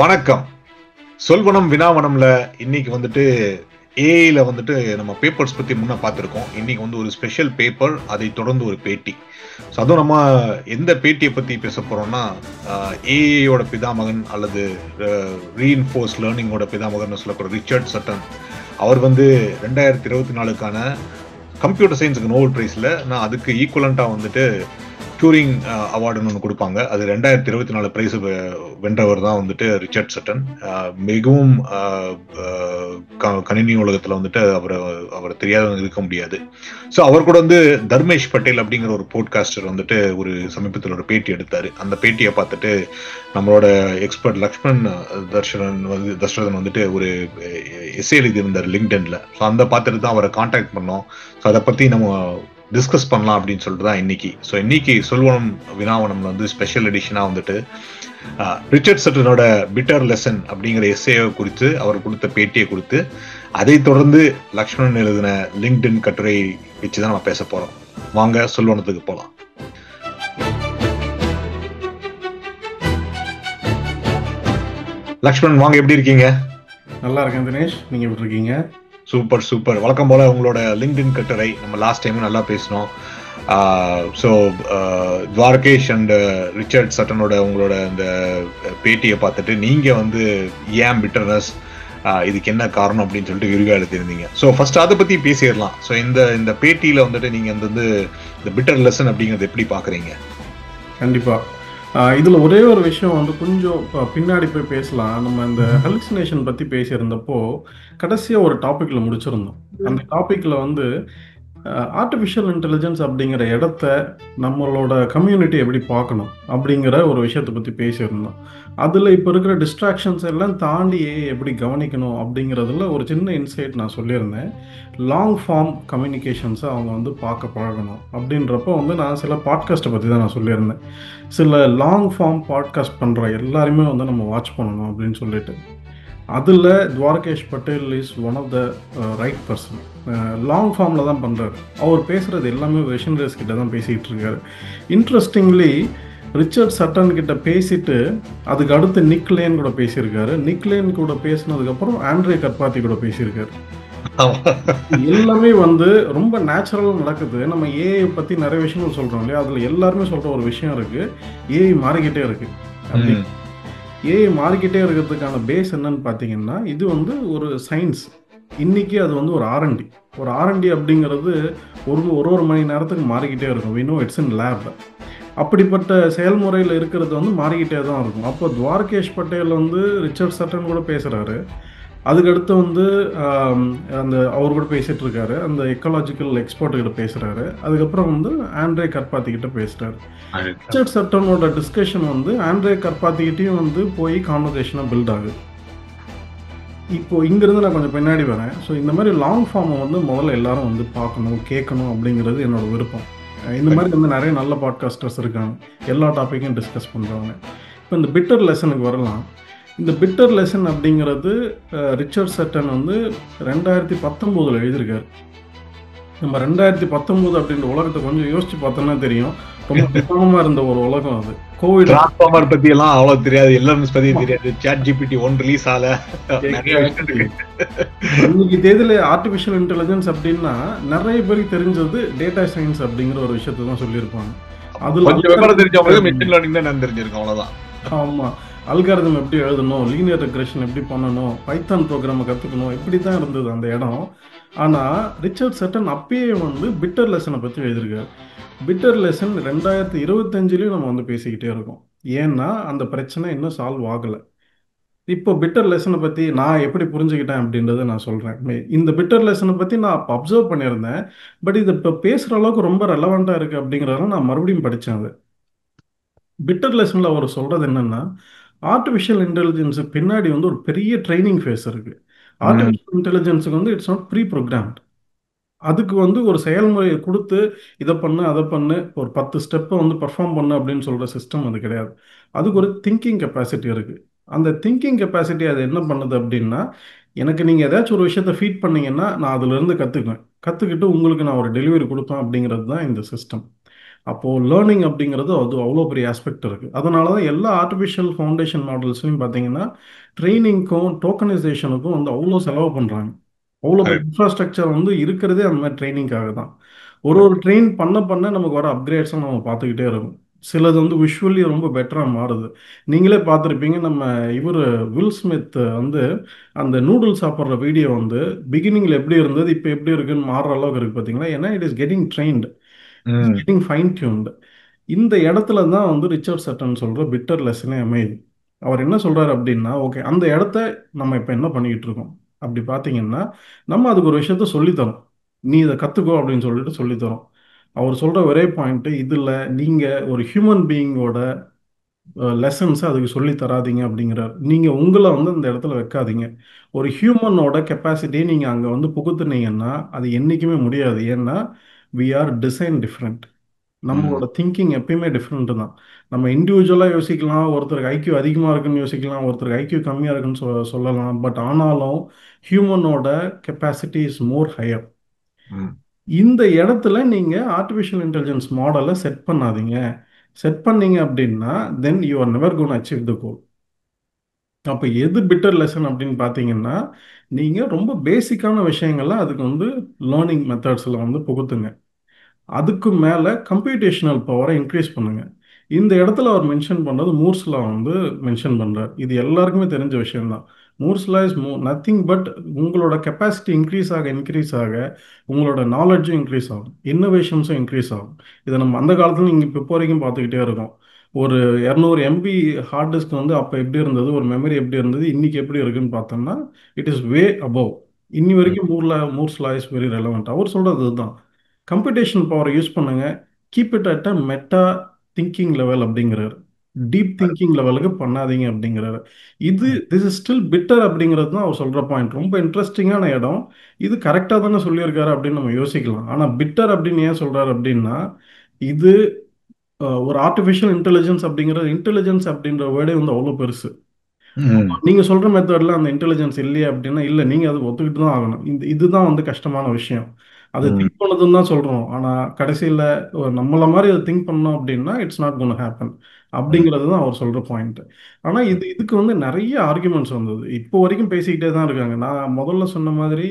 வணக்கம். சொல்வனம் வினாவனம்ல இன்னைக்கு வந்துட்டு ஏஐல வந்துட்டு நம்ம பேப்பர்ஸ் பத்தி முன்ன பார்த்திருக்கோம். இன்னைக்கு வந்து ஒரு ஸ்பெஷல் பேப்பர், அதை தொடர்ந்து ஒரு பேட்டி. ஸோ அதுவும் நம்ம எந்த பேட்டிய பத்தி பேசப் போறோம்னா, ஏஐயோட பிதாமகன் அல்லது ரீஇன்ஃபோர்ஸ் லேர்னிங்கோட பிதாமகன்னு சொல்லப்படுற ரிச்சர்ட் சட்டன். அவர் வந்து 2024க்கான கம்ப்யூட்டர் சயின்ஸுக்கு நோபல் பிரைஸ்ல நான் அதுக்கு ஈக்குவலண்டா வந்துட்டு டூரிங் அவார்டுன்னு ஒன்று கொடுப்பாங்க. அது 2024 பிரைஸ் வென்றவர் தான் வந்துட்டு ரிச்சர்ட் சட்டன். மிகவும் கணினி உலகத்தில் வந்துட்டு அவரை தெரியாதவங்க இருக்க முடியாது. ஸோ அவர் கூட வந்து தர்மேஷ் பட்டேல் அப்படிங்கிற ஒரு போட்காஸ்டர் வந்துட்டு ஒரு சமீபத்தில் ஒரு பேட்டி எடுத்தார். அந்த பேட்டியை பார்த்துட்டு நம்மளோட எக்ஸ்பர்ட் லக்ஷ்மண் தசரதன் வந்துட்டு ஒரு எஸ்ஏ எழுதியிருந்தார் லிங்க்டின்ல. ஸோ அந்த பார்த்துட்டு தான் அவரை கான்டாக்ட் பண்ணோம். ஸோ அதை பற்றி நம்ம டிஸ்கஸ் பண்ணலாம் அப்படின்னு சொல்லிட்டு தான் இன்னைக்கு. ஸோ இன்னைக்கு சொல்வனம் வினாவனம்ல வந்து ஸ்பெஷல் எடிஷனாக வந்துட்டு ரிச்சர்ட் சட்டனோட பிட்டர் லெசன் அப்படிங்கிற எஸ்ஏ குறித்து அவர் கொடுத்த பேட்டியை கொடுத்து, அதை தொடர்ந்து லக்ஷ்மணன் எழுதின லிங்க்டின் கட்டுரை வச்சு தான் நம்ம பேச போறோம். வாங்க சொல்வனத்துக்கு போலாம். லக்ஷ்மணன் வாங்க, எப்படி இருக்கீங்க? நல்லா இருக்கேன் தினேஷ், நீங்க எப்படி இருக்கீங்க? Super super. வழக்கம் போல உங்களோட லிங்க்டின் கட்டுரை நம்ம லாஸ்ட் டைம் நல்லா பேசினோம். ஸோ துவாரகேஷ் அண்ட் ரிச்சர்ட் சட்டனோட உங்களோட இந்த பேட்டியை பார்த்துட்டு நீங்க வந்து ஏன் பிட்டர்னஸ், இதுக்கு என்ன காரணம் அப்படின்னு சொல்லிட்டு விரிவாக எழுதியிருந்தீங்க. ஸோ ஃபர்ஸ்ட் அதை பத்தி பேசிடலாம். ஸோ இந்த பேட்டியில வந்துட்டு நீங்க வந்து இந்த பிட்டர் லெசன் அப்படிங்கறது எப்படி பாக்குறீங்க? கண்டிப்பா. இதுல ஒரே ஒரு விஷயம் வந்து கொஞ்சம் பின்னாடி போய் பேசலாம். நம்ம இந்த ஹலுசினேஷன் பத்தி பேசியிருந்தப்போ கடைசியா ஒரு டாபிக்ல முடிச்சிருந்தோம். அந்த டாபிக்ல வந்து ஆர்டிஃபிஷியல் இன்டெலிஜென்ஸ் அப்படிங்கிற இடத்த நம்மளோட கம்யூனிட்டி எப்படி பார்க்கணும் அப்படிங்கிற ஒரு விஷயத்தை பற்றி பேசியிருந்தோம். அதில் இப்போ இருக்கிற டிஸ்ட்ராக்ஷன்ஸ் எல்லாம் தாண்டி எப்படி கவனிக்கணும் அப்படிங்கிறதுல ஒரு சின்ன இன்சைட் நான் சொல்லியிருந்தேன். லாங் ஃபார்ம் கம்யூனிகேஷன்ஸை அவங்க வந்து பார்க்க பழகணும் அப்படின்றப்போ வந்து நான் சில பாட்காஸ்ட்டை பற்றி தான் நான் சொல்லியிருந்தேன். சில லாங் ஃபார்ம் பாட்காஸ்ட் பண்ணுற எல்லாருமே வந்து நம்ம வாட்ச் பண்ணணும் அப்படின்னு சொல்லிட்டு. அதில் Dwarkesh Patel is one of the right person. Long ஃபார்மில் தான் பண்ணுறாரு. அவர் பேசுகிறது எல்லாமே வெஷனரிஸ் கிட்ட தான் பேசிகிட்டு இருக்காரு. இன்ட்ரெஸ்டிங்லி ரிச்சர்ட் சட்டன் கிட்ட பேசிட்டு அதுக்கு அடுத்து நிக் லேன் கூட பேசியிருக்காரு. நிக் லேன் கூட பேசினதுக்கப்புறம் ஆண்ட்ரே கர்பாத்தி கூட பேசியிருக்காரு. எல்லாமே வந்து ரொம்ப நேச்சுரலாக நடக்குது. நம்ம ஏஐ பற்றி நிறைய விஷயங்கள் சொல்கிறோம் இல்லையா, அதில் எல்லாருமே சொல்கிற ஒரு விஷயம் இருக்குது, ஏஐ மாறிக்கிட்டே இருக்குது அப்படி. ஏஐ மாறிக்கிட்டே இருக்கிறதுக்கான பேஸ் என்னன்னு பார்த்தீங்கன்னா, இது வந்து ஒரு சயின்ஸ். இன்னைக்கு அது வந்து ஒரு ஆர்என்டி. ஒரு ஆர்என்டி அப்படிங்கிறது ஒரு மணி நேரத்துக்கு மாறிக்கிட்டே இருக்கும். We know it's in lab. அப்படிப்பட்ட செயல்முறையில் இருக்கிறது வந்து மாறிக்கிட்டே தான் இருக்கும். அப்போ துவாரகேஷ் பட்டேல் வந்து ரிச்சர்ட் சட்டன் கூட பேசுகிறாரு. அதுக்கடுத்து வந்து அந்த அவர் கூட பேசிகிட்டு இருக்காரு. அந்த எக்கலாஜிக்கல் எக்ஸ்பர்ட் கிட்ட பேசுகிறாரு. அதுக்கப்புறம் வந்து ஆண்ட்ரே கர்பாத்தி கிட்ட பேசுகிறாரு. ரிச்சர்ட் சட்டனோட டிஸ்கஷன் வந்து ஆண்ட்ரே கர்பாத்திக்கிட்டையும் வந்து போய் கான்வர்சேஷனாக பில்ட் ஆகுது. இப்போ இங்கிருந்து நான் கொஞ்சம் பின்னாடி வரேன். ஸோ இந்த மாதிரி லாங் ஃபார்மை வந்து முதல்ல எல்லாரும் வந்து பார்க்கணும், கேட்கணும் அப்படிங்கிறது என்னோட விருப்பம். இந்த மாதிரி வந்து நிறைய நல்ல பாட்காஸ்டர்ஸ் இருக்காங்க, எல்லா டாப்பிக்கையும் டிஸ்கஸ் பண்ணுறாங்க. இப்போ இந்த பிட்டர் லெசனுக்கு வரலாம். இந்த பிட்டர் லெசன் அப்படிங்கிறது ரிச்சர்ட் சட்டன் வந்து 2019 எழுதியிருக்காரு. நம்ம 2019 அப்படின்ற உலகத்தை கொஞ்சம் யோசிச்சு பார்த்தோம்னா தெரியும், ரொம்ப விசாலமா இருந்த ஒரு உலகம் அது. கோவிட் டிரான்ஸ்ஃபார்மர் பத்தி எல்லாம் அவ்வளவு தெரியாது, எல்எம்எஸ் பத்தி தெரியாது, சாட் ஜிபிடி 1 ரிலீஸ் ஆல. இன்னைக்கு தேதியில ஆர்டிஃபிஷியல் இன்டெலிஜென்ஸ் அப்படின்னா நிறைய பேருக்கு தெரிஞ்சது டேட்டா சயின்ஸ் அப்படிங்கிற ஒரு விஷயத்தை தான் சொல்லியிருப்பாங்க. அதுல கொஞ்சம் தெரிஞ்சவங்களுக்கு மெஷின் லேர்னிங் தான் தெரிஞ்சிருக்கும், அவ்வளவுதான். ஆமா, அல்காரிதம் எப்படி எழுதணும், லீனியர் ரெக்ரெஷன் எப்படி பண்ணணும், பைத்தான் ப்ரோக்ராமை கற்றுக்கணும், இப்படி தான் இருந்தது அந்த இடம். ஆனால் ரிச்சர்ட் சட்டன் அப்பயே வந்து பிட்டர் லெசனை பற்றி எழுதியிருக்காரு. பிட்டர் லெசன் 2025 நம்ம வந்து பேசிக்கிட்டே இருக்கோம். ஏன்னா அந்த பிரச்சனை இன்னும் சால்வ் ஆகலை. இப்போ பிட்டர் லெசனை பற்றி நான் எப்படி புரிஞ்சுக்கிட்டேன் அப்படின்றத நான் சொல்கிறேன். இந்த பிட்டர் லெசனை பற்றி நான் அப்போ அப்சர்வ் பண்ணியிருந்தேன். பட் இது இப்போ பேசுகிற அளவுக்கு ரொம்ப ரெலவெண்ட்டாக இருக்குது அப்படிங்கிறதால நான் மறுபடியும் படித்தேன். அது பிட்டர் லெசனில் அவர் சொல்கிறது என்னென்னா, ஆர்டிஃபிஷியல் இன்டெலிஜென்ஸுக்கு பின்னாடி வந்து ஒரு பெரிய ட்ரைனிங் ஃபேஸ் இருக்குது. ஆர்டிஃபிஷியல் இன்டெலிஜென்ஸுக்கு வந்து இட்ஸ் நாட் ப்ரீ ப்ரோக்ராம்ட். அதுக்கு வந்து ஒரு செயல்முறையை கொடுத்து இதை பண்ணு அதை பண்ணு ஒரு 10 ஸ்டெப்பை வந்து பர்ஃபார்ம் பண்ணு அப்படின்னு சொல்கிற சிஸ்டம் அது கிடையாது. அதுக்கு ஒரு திங்கிங் கெப்பாசிட்டி இருக்குது. அந்த திங்கிங் கெப்பாசிட்டி அது என்ன பண்ணுது அப்படின்னா, எனக்கு நீங்கள் ஏதாச்சும் ஒரு விஷயத்தை ஃபீட் பண்ணீங்கன்னா நான் அதிலிருந்து கற்றுக்குவேன். கற்றுக்கிட்டு உங்களுக்கு நான் ஒரு டெலிவரி கொடுப்பேன் அப்படிங்கிறது தான் இந்த சிஸ்டம். அப்போ லேர்னிங் அப்படிங்கிறது அது அவ்வளோ பெரிய ஆஸ்பெக்ட் இருக்கு. அதனால தான் எல்லா ஆர்டிஃபிஷியல் ஃபவுண்டேஷன் மாடல்ஸ்லையும் பார்த்தீங்கன்னா ட்ரைனிங்க்கும் டோக்கனைசேஷனுக்கும் வந்து அவ்வளோ செலவு பண்ணுறாங்க. அவ்வளோ பெரிய Correct. இன்ஃப்ராஸ்ட்ரக்சர் வந்து இருக்கிறதே அந்த மாதிரி ட்ரைனிங்காக தான். ஒரு ஒரு Correct. ட்ரெயின் பண்ண பண்ண நமக்கு வர அப்கிரேட்ஸும் நம்ம பார்த்துக்கிட்டே இருக்கும். சிலது வந்து விஷுவலி ரொம்ப பெட்டராக மாறுது. நீங்களே பார்த்துருப்பீங்க, நம்ம இவர் வில் ஸ்மித் வந்து அந்த நூடுல்ஸ் சாப்பிட்ற வீடியோ வந்து பிகினிங்கில் எப்படி இருந்தது இப்போ எப்படி இருக்குன்னு மாறுற அளவுக்கு இருக்குது பார்த்தீங்களா? ஏன்னா it is getting trained, it's hmm. Getting fine tuned. இந்த இடத்துல தான் வந்து ரிச்சர்ட் சட்டன் சொல்கிற பிட்டர் லெசனே அமையுது. அவர் என்ன சொல்கிறாரு அப்படின்னா, ஓகே அந்த இடத்த நம்ம இப்போ என்ன பண்ணிக்கிட்டு இருக்கோம் அப்படி பார்த்தீங்கன்னா, நம்ம அதுக்கு ஒரு விஷயத்த சொல்லித்தரோம். நீ இதை கற்றுக்கோ அப்படின்னு சொல்லிட்டு சொல்லித்தரோம். அவர் சொல்கிற ஒரே பாயிண்ட்டு இதில் நீங்கள் ஒரு ஹியூமன் பீயிங்கோட லெசன்ஸை அதுக்கு சொல்லி தராதீங்க அப்படிங்கிறார். நீங்கள் உங்களை வந்து அந்த இடத்துல வைக்காதீங்க. ஒரு ஹியூமனோட கெப்பாசிட்டியை நீங்கள் அங்கே வந்து புகுத்துனீங்கன்னா அது என்றைக்குமே முடியாது. ஏன்னா வி ஆர் டிசைன் டிஃப்ரெண்ட். ம். நம்மளோட திங்கிங் எப்பயுமே டிஃப்ரெண்ட்டு தான். நம்ம இண்டிவிஜுவலாக யோசிக்கலாம், ஒருத்தருக்கு ஐக்யூ அதிகமாக இருக்குன்னு யோசிக்கலாம், ஒருத்தருக்கு ஐக்யூ கம்மியாக இருக்குன்னு சொல்லலாம். பட் ஆனாலும் ஹியூமனோட கெப்பாசிட்டி இஸ் மோர் ஹையர். ம். இந்த இடத்துல நீங்கள் ஆர்டிஃபிஷியல் இன்டெலிஜென்ஸ் மாடலை செட் பண்ணாதீங்க. செட் பண்ணீங்க அப்படின்னா then you are never gonna achieve the goal. அப்போ எது பிட்டர் லெசன் அப்படின்னு பார்த்தீங்கன்னா, நீங்கள் ரொம்ப பேசிக்கான விஷயங்கள்லாம் அதுக்கு வந்து லேர்னிங் மெத்தட்ஸில் வந்து புகுத்துங்க. அதுக்கு மேலே கம்ப்யூட்டேஷனல் பவரை இன்க்ரீஸ் பண்ணுங்க. இந்த இடத்துல அவர் மென்ஷன் பண்ணது மூர்ஸ் லா வந்து மென்ஷன் பண்ணுறார். இது எல்லாருக்குமே தெரிஞ்ச விஷயம்தான். Moore's law is nothing but உங்களோட கெப்பாசிட்டி இன்க்ரீஸ் ஆக உங்களோட நாலேஜும் இன்க்ரீஸ் ஆகும், இன்னோவேஷன்ஸும் இன்க்ரீஸ் ஆகும். இதை நம்ம அந்த காலத்தில் நீங்கள் இப்போ வரைக்கும் பார்த்துக்கிட்டே இருக்கோம். ஒரு 200 எம்பி ஹார்ட் டிஸ்க் வந்து அப்போ எப்படி இருந்தது, ஒரு மெமரி எப்படி இருந்தது, இன்னைக்கு எப்படி இருக்குன்னு பார்த்தோம்னா இட் இஸ் வே அபவ். இன்னி ம். வரைக்கும் Moore's law is very relevant. அவர் சொல்கிறது இதுதான். கம்ப்யூட்டேஷன் பவரை யூஸ் பண்ணுங்க, keep it at a meta thinking level அப்படிங்கிறாரு. டீப் திங்கிங் லெவலுக்கு பண்ணாதீங்க அப்படிங்கிறாரு. திஸ் இஸ் ஸ்டில் பிட்டர் அப்படிங்கிறது தான் அவர் சொல்கிற பாயிண்ட். ரொம்ப இன்ட்ரெஸ்டிங்கான இடம். இது கரெக்டாக தானே சொல்லியிருக்காரு அப்படின்னு நம்ம யோசிக்கலாம். ஆனால் பிட்டர் அப்படின்னு ஏன் சொல்கிறாரு அப்படின்னா, இது ஒரு ஆர்டிஃபிஷியல் இன்டெலிஜென்ஸ் அப்படின்ற வேர்டே வந்து அவ்வளோ பெருசு. ம். நீங்க சொல்ற மெத்தட்ல அந்த இன்டெலிஜென்ஸ் இல்லையா அப்படின்னா, இல்ல நீங்க அதை ஒத்துக்கிட்டு தான் ஆகணும். இதுதான் வந்து கஷ்டமான விஷயம். அதை ம். திங்க் பண்ணதுன்னு தான் சொல்றோம். ஆனா கடைசியில நம்மள மாதிரி அதை திங்க் பண்ணோம் அப்படின்னா இட்ஸ் நாட் கோன் ஹேப்பன் ம். அப்படிங்கிறது தான் அவர் சொல்ற பாயிண்ட். ஆனா இதுக்கு வந்து நிறைய ஆர்குமெண்ட்ஸ் வந்தது. இப்போ வரைக்கும் பேசிக்கிட்டே தான் இருக்காங்க. நான் முதல்ல சொன்ன மாதிரி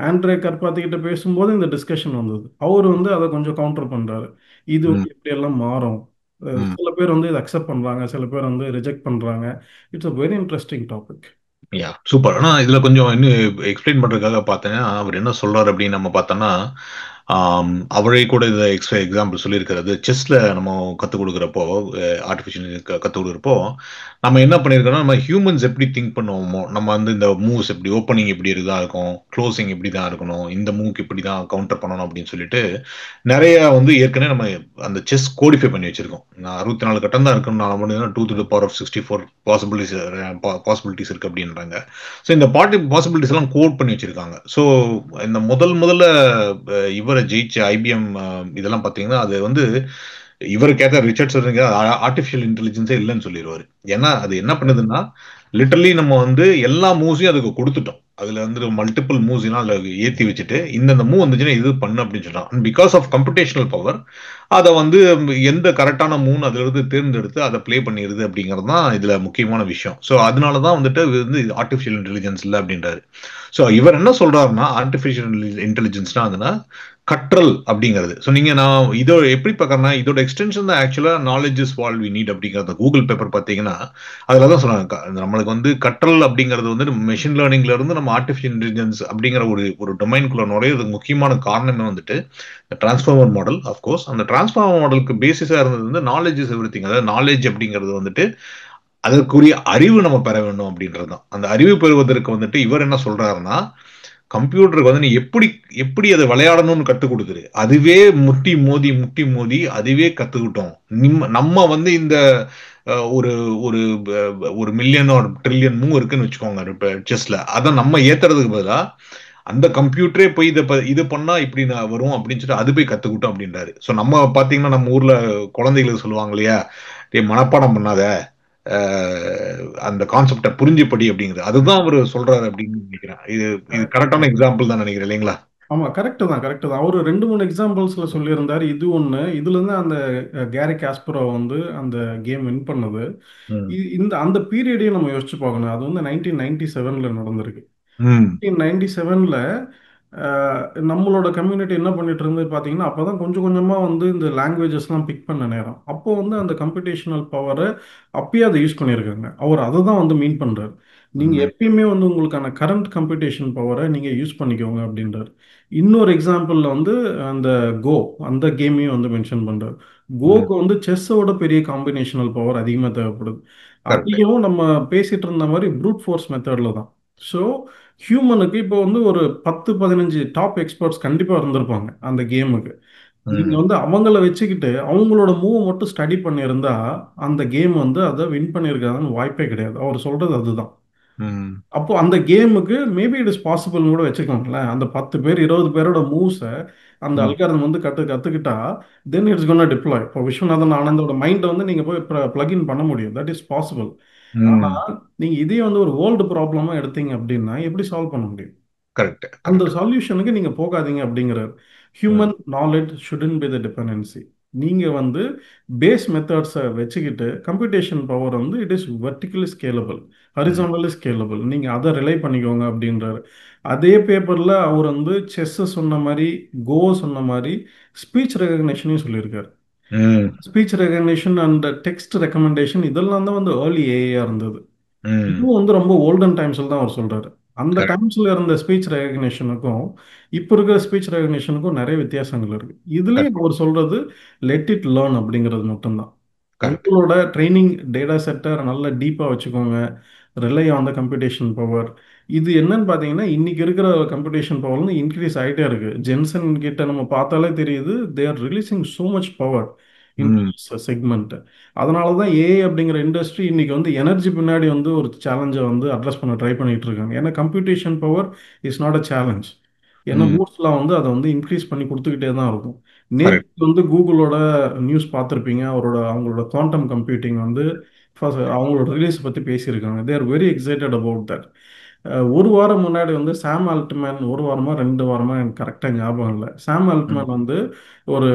ஆண்ட்ரே கர்பாத்தி கிட்ட பேசும்போது இந்த டிஸ்கஷன் வந்தது. அவர் வந்து அதை கொஞ்சம் கவுண்டர் பண்றாரு. இது ம். வந்து இப்படியெல்லாம் மாறும். ம். சில பேர் வந்து இதை அக்செப்ட் பண்றாங்க, சில பேர் வந்து ரிஜெக்ட் பண்றாங்க. It's a very interesting topic. Yeah super. ஆனா இதுல கொஞ்சம் இன்னும் எக்ஸ்பிளைன் பண்றதுக்காக பார்த்தேன். அவர் என்ன சொல்றாரு அப்படின்னு நம்ம பார்த்தோம்னா, அவரே கூட இதை எக்ஸாம்பிள் சொல்லியிருக்கிறது. செஸ்ல நம்ம கற்றுக் கொடுக்குறப்போ, ஆர்டிஃபிஷியல் கற்றுக் கொடுக்குறப்போ, நம்ம என்ன பண்ணியிருக்கோம்னா, நம்ம ஹியூமன்ஸ் எப்படி திங்க் பண்ணுவோமோ, நம்ம வந்து இந்த மூவ்ஸ் எப்படி ஓப்பனிங் இப்படி தான் இருக்கும், க்ளோசிங் இப்படி தான் இருக்கணும், இந்த மூவ்க்கு இப்படி தான் கவுண்டர் பண்ணணும் அப்படின்னு சொல்லிட்டு நிறைய வந்து ஏற்கனவே நம்ம அந்த செஸ் கோடிஃபை பண்ணி வச்சிருக்கோம். 64 கட்டம் தான் இருக்குன்னு நான் முடியும், 2 to the power of 64 possibilities இருக்கு அப்படின்றாங்க. ஸோ இந்த பாசிபிலிட்டிஸ் எல்லாம் கோட் பண்ணி வச்சிருக்காங்க. ஸோ இந்த முதல்ல இவரை ஜெயிச்ச ஐபிஎம் இதெல்லாம் பார்த்தீங்கன்னா அது வந்து இவருக்கு ஏற்ற ரிச்சர்ட்ஸ் ஆர்டிஃபிஷியல் இன்டெலிஜென்ஸே இல்லைன்னு சொல்லிடுவாரு. ஏன்னா அது என்ன பண்ணுதுன்னா லிட்டரலி நம்ம வந்து எல்லா மூவ்ஸையும் அதுக்கு கொடுத்துட்டோம். அதுல வந்து மல்டிபிள் மூவ்ஸ் எல்லாம் அதுல ஏத்தி வச்சுட்டு இந்த மூவ் வந்துச்சுன்னா இது பண்ணு அப்படின்னு சொல்றான். And because of computational power அதை வந்து எந்த கரெக்டான மூவ் அதுல இருந்து தேர்ந்தெடுத்து அதை ப்ளே பண்ணிடுது அப்படிங்கிறது தான் இதுல முக்கியமான விஷயம். ஸோ அதனாலதான் வந்துட்டு இது வந்து ஆர்டிஃபிஷியல் இன்டெலிஜென்ஸ் இல்லை அப்படின்றாரு. ஸோ இவர் என்ன சொல்றாருன்னா ஆர்டிஃபிஷியல் இன்டெலிஜென்ஸ்னா அதுனா கற்றல் அப்படிங்கிறது. ஸோ நீங்க நான் இதோ எப்படி பார்க்கறேன்னா இதோட எக்ஸ்டென்ஷன் தான் ஆக்சுவலா knowledge is all we need அப்படிங்கிறத கூகுள் பேப்பர் பார்த்தீங்கன்னா அதில் தான் சொன்னாங்க. நம்மளுக்கு வந்து கற்றல் அப்படிங்கிறது வந்து மெஷின் லேர்னிங்ல இருந்து நம்ம ஆர்டிஃபிஷியல் இன்டெலிஜென்ஸ் அப்படிங்கிற ஒரு டொமைனுக்குள்ள நுழையிறதுக்கு முக்கியமான காரணமே வந்துட்டு டிரான்ஸ்ஃபார்மர் மாடல். அஃப்கோர்ஸ் அந்த டிரான்ஸ்ஃபார்மர் மாடலுக்கு பேசிஸா இருந்தது வந்து நாலேஜ் இஸ் எவ்ரிதிங். அதாவது நாலேஜ் அப்படிங்கிறது வந்துட்டு அதற்குரிய அறிவு நம்ம பெற வேண்டும் அப்படின்றது தான். அந்த அறிவு பெறுவதற்கு வந்துட்டு இவர் என்ன சொல்றாருன்னா கம்ப்யூட்டருக்கு வந்து நீ எப்படி எப்படி அதை விளையாடணும்னு கற்றுக் கொடுக்குது. அதுவே முட்டி மோதி அதுவே கத்துக்கிட்டோம். நம்ம வந்து இந்த ஒரு ஒரு ஒரு மில்லியன் ஒரு ட்ரில்லியன் மூவ் இருக்குன்னு வச்சுக்கோங்க இப்ப செஸ்ல. அதை நம்ம ஏத்துறதுக்கு பதிலா அந்த கம்ப்யூட்டரே போய் இது பண்ணா இப்படி வரும் அப்படின்னு சொல்லிட்டு அது போய் கத்துக்கிட்டோம் அப்படின்றாரு. ஸோ நம்ம பாத்தீங்கன்னா நம்ம ஊர்ல குழந்தைகளுக்கு சொல்லுவாங்க இல்லையா, மனப்பாடம் பண்ணாத, அந்த கான்செப்டை புரிஞ்சுப்படி அப்படிங்கிறது அதுதான் அவர் சொல்றாரு அப்படின்னு நினைக்கிறேன். இது இது கரெக்டான எக்ஸாம்பிள் தான் நினைக்கிறேன் இல்லைங்களா? ஆமா, கரெக்ட் தான், கரெக்ட் தான். அவரு 2, 3 எக்ஸாம்பிள்ஸ்ல சொல்லியிருந்தாரு. இது ஒண்ணு. இதுல இருந்து அந்த கேரி காஸ்பரோ வந்து அந்த கேம் வின் பண்ணது. ம். இந்த அந்த பீரியடையும் நம்ம யோசிச்சு பார்க்கணும். அது வந்து 1997ல நடந்திருக்கு. ம். 1997ல நம்மளோட கம்யூனிட்டி என்ன பண்ணிட்டு இருந்தது பார்த்தீங்கன்னா, அப்பதான் கொஞ்சம் கொஞ்சமா வந்து இந்த லாங்குவேஜஸ்லாம் பிக் பண்ண நேரம். அப்போ வந்து அந்த கம்ப்யூட்டேஷனல் பவரை அப்பயே அதை யூஸ் பண்ணியிருக்காங்க. அவர் அதை தான் வந்து மீன் பண்றாரு. நீங்க ம். எப்பயுமே வந்து உங்களுக்கான கரண்ட் கம்ப்யூட்டேஷன் பவரை நீங்க யூஸ் பண்ணிக்கோங்க அப்படின்றாரு. இன்னொரு எக்ஸாம்பிள்ல வந்து அந்த கோ அந்த கேமையும் வந்து மென்ஷன் பண்றாரு. ம். கோக்கு வந்து செஸ்ஸோட பெரிய காம்பினேஷனல் பவர் அதிகமாக தேவைப்படுது. கரெக்ட். அதையும் நம்ம பேசிட்டு இருந்த மாதிரி ப்ரூட் ஃபோர்ஸ் மெத்தட்ல தான். ஸோ ஹியூமனுக்கு இப்போ வந்து ஒரு 10, 15 டாப் எக்ஸ்பர்ட்ஸ் கண்டிப்பாக இருந்திருப்பாங்க அந்த கேமுக்கு. நீங்க ம். வந்து அவங்கள வச்சுக்கிட்டு அவங்களோட மூவ் மட்டும் ஸ்டடி பண்ணியிருந்தா அந்த கேம் வந்து அதை வின் பண்ணியிருக்காதுன்னு வாய்ப்பே கிடையாது. அவர் சொல்றது அதுதான். ம். அப்போ அந்த கேமுக்கு மேபி இட் இஸ் பாசிபிள்னு கூட வச்சுக்கோங்களேன். அந்த 10 பேர் 20 பேரோட மூவ்ஸை அந்த ம். அல்காரிதம் வந்து கத்துக்கிட்டா தென் இட்ஸ் கோனா டிப்ளாய். இப்போ விஸ்வநாதன் ஆனந்தோட மைண்டை வந்து நீங்க போய் பிளக்இன் பண்ண முடியும். That is possible. ஆனா ம். நீங்க இதே வந்து ஒரு வேர்ல்டு ப்ராப்ளமா எடுத்தீங்க அப்படின்னா எப்படி சால்வ் பண்ண முடியும்? கரெக்ட். அந்த கரெக்ட். சொல்யூஷனுக்கு நீங்க போகாதீங்க அப்படிங்கிறார். ம். Human knowledge shouldn't be the dependency. நீங்க வந்து பேஸ் மெத்தட்ஸை வச்சுக்கிட்டு கம்ப்யூட்டேஷன் பவர் வந்து இட் இஸ் வெர்டிகலி ஸ்கேலபிள், ம். Horizontally scalable. நீங்க அதை ரிலை பண்ணிக்கோங்க அப்படின்றாரு. அதே பேப்பர்ல அவர் வந்து செஸ் சொன்ன மாதிரி, கோ சொன்ன மாதிரி ஸ்பீச் ரெகக்னிஷனையும் சொல்லியிருக்காரு. ம். Speech recognition and text recommendation இதெல்லாம் தான் வந்து ஏர்லி ஏஐயா இருந்தது. ம். இதுவும் வந்து ரொம்ப ஓல்டன் டைம்ஸ்ல தான் அவர் சொல்றாரு. அந்த கரெக்ட். டைம்ஸ்ல இருந்த ஸ்பீச் ரெகக்னிஷனுக்கும் இப்போ இருக்கிற ஸ்பீச் ரெகக்னிஷனுக்கும் நிறைய வித்தியாசங்கள் இருக்கு. இதுலயும் கரெக்ட். அவர் சொல்றது லெட் இட் லேர்ன் அப்படிங்கிறது மட்டும்தான். கரெக்ட். உங்களோட ட்ரைனிங் டேட்டா செட்டை நல்லா டீப்பாக வச்சுக்கோங்க. Rely on the computation power. இது என்னன்னு பார்த்தீங்கன்னா இன்னைக்கு இருக்கிற கம்ப்யூட்டேஷன் பவர் வந்து இன்க்ரீஸ் ஆகிட்டே இருக்கு. ஜென்சன் கிட்ட நம்ம பார்த்தாலே தெரியுது they are releasing so much power இன் ம். செக்மெண்ட். அதனால தான் ஏஐ அப்படிங்கிற இண்டஸ்ட்ரி இன்னைக்கு வந்து எனர்ஜி பின்னாடி வந்து ஒரு சேலஞ்சை வந்து அட்ரஸ் பண்ண ட்ரை பண்ணிட்டு இருக்காங்க. ஏன்னா computation power is not a challenge. ஏன்னா ம். மூவ்ஸ்லாம் வந்து அதை வந்து இன்க்ரீஸ் பண்ணி கொடுத்துக்கிட்டே தான் இருக்கும். கரெக்ட். நேற்று வந்து கூகுளோட நியூஸ் பார்த்துருப்பீங்க. அவங்களோட குவாண்டம் கம்ப்யூட்டிங் வந்து அவங்களோட ரிலீஸ் பற்றி பேசியிருக்காங்க. They are very excited about that. ஒரு வாரம் முன்னாடி வந்து சாம் ஆல்ட்மேன், ஒரு வாரமா 2 வாரமா எனக்கு கரெக்டாக ஞாபகம் இல்லை. சாம் ம். ஆல்ட்மேன் வந்து ஒரு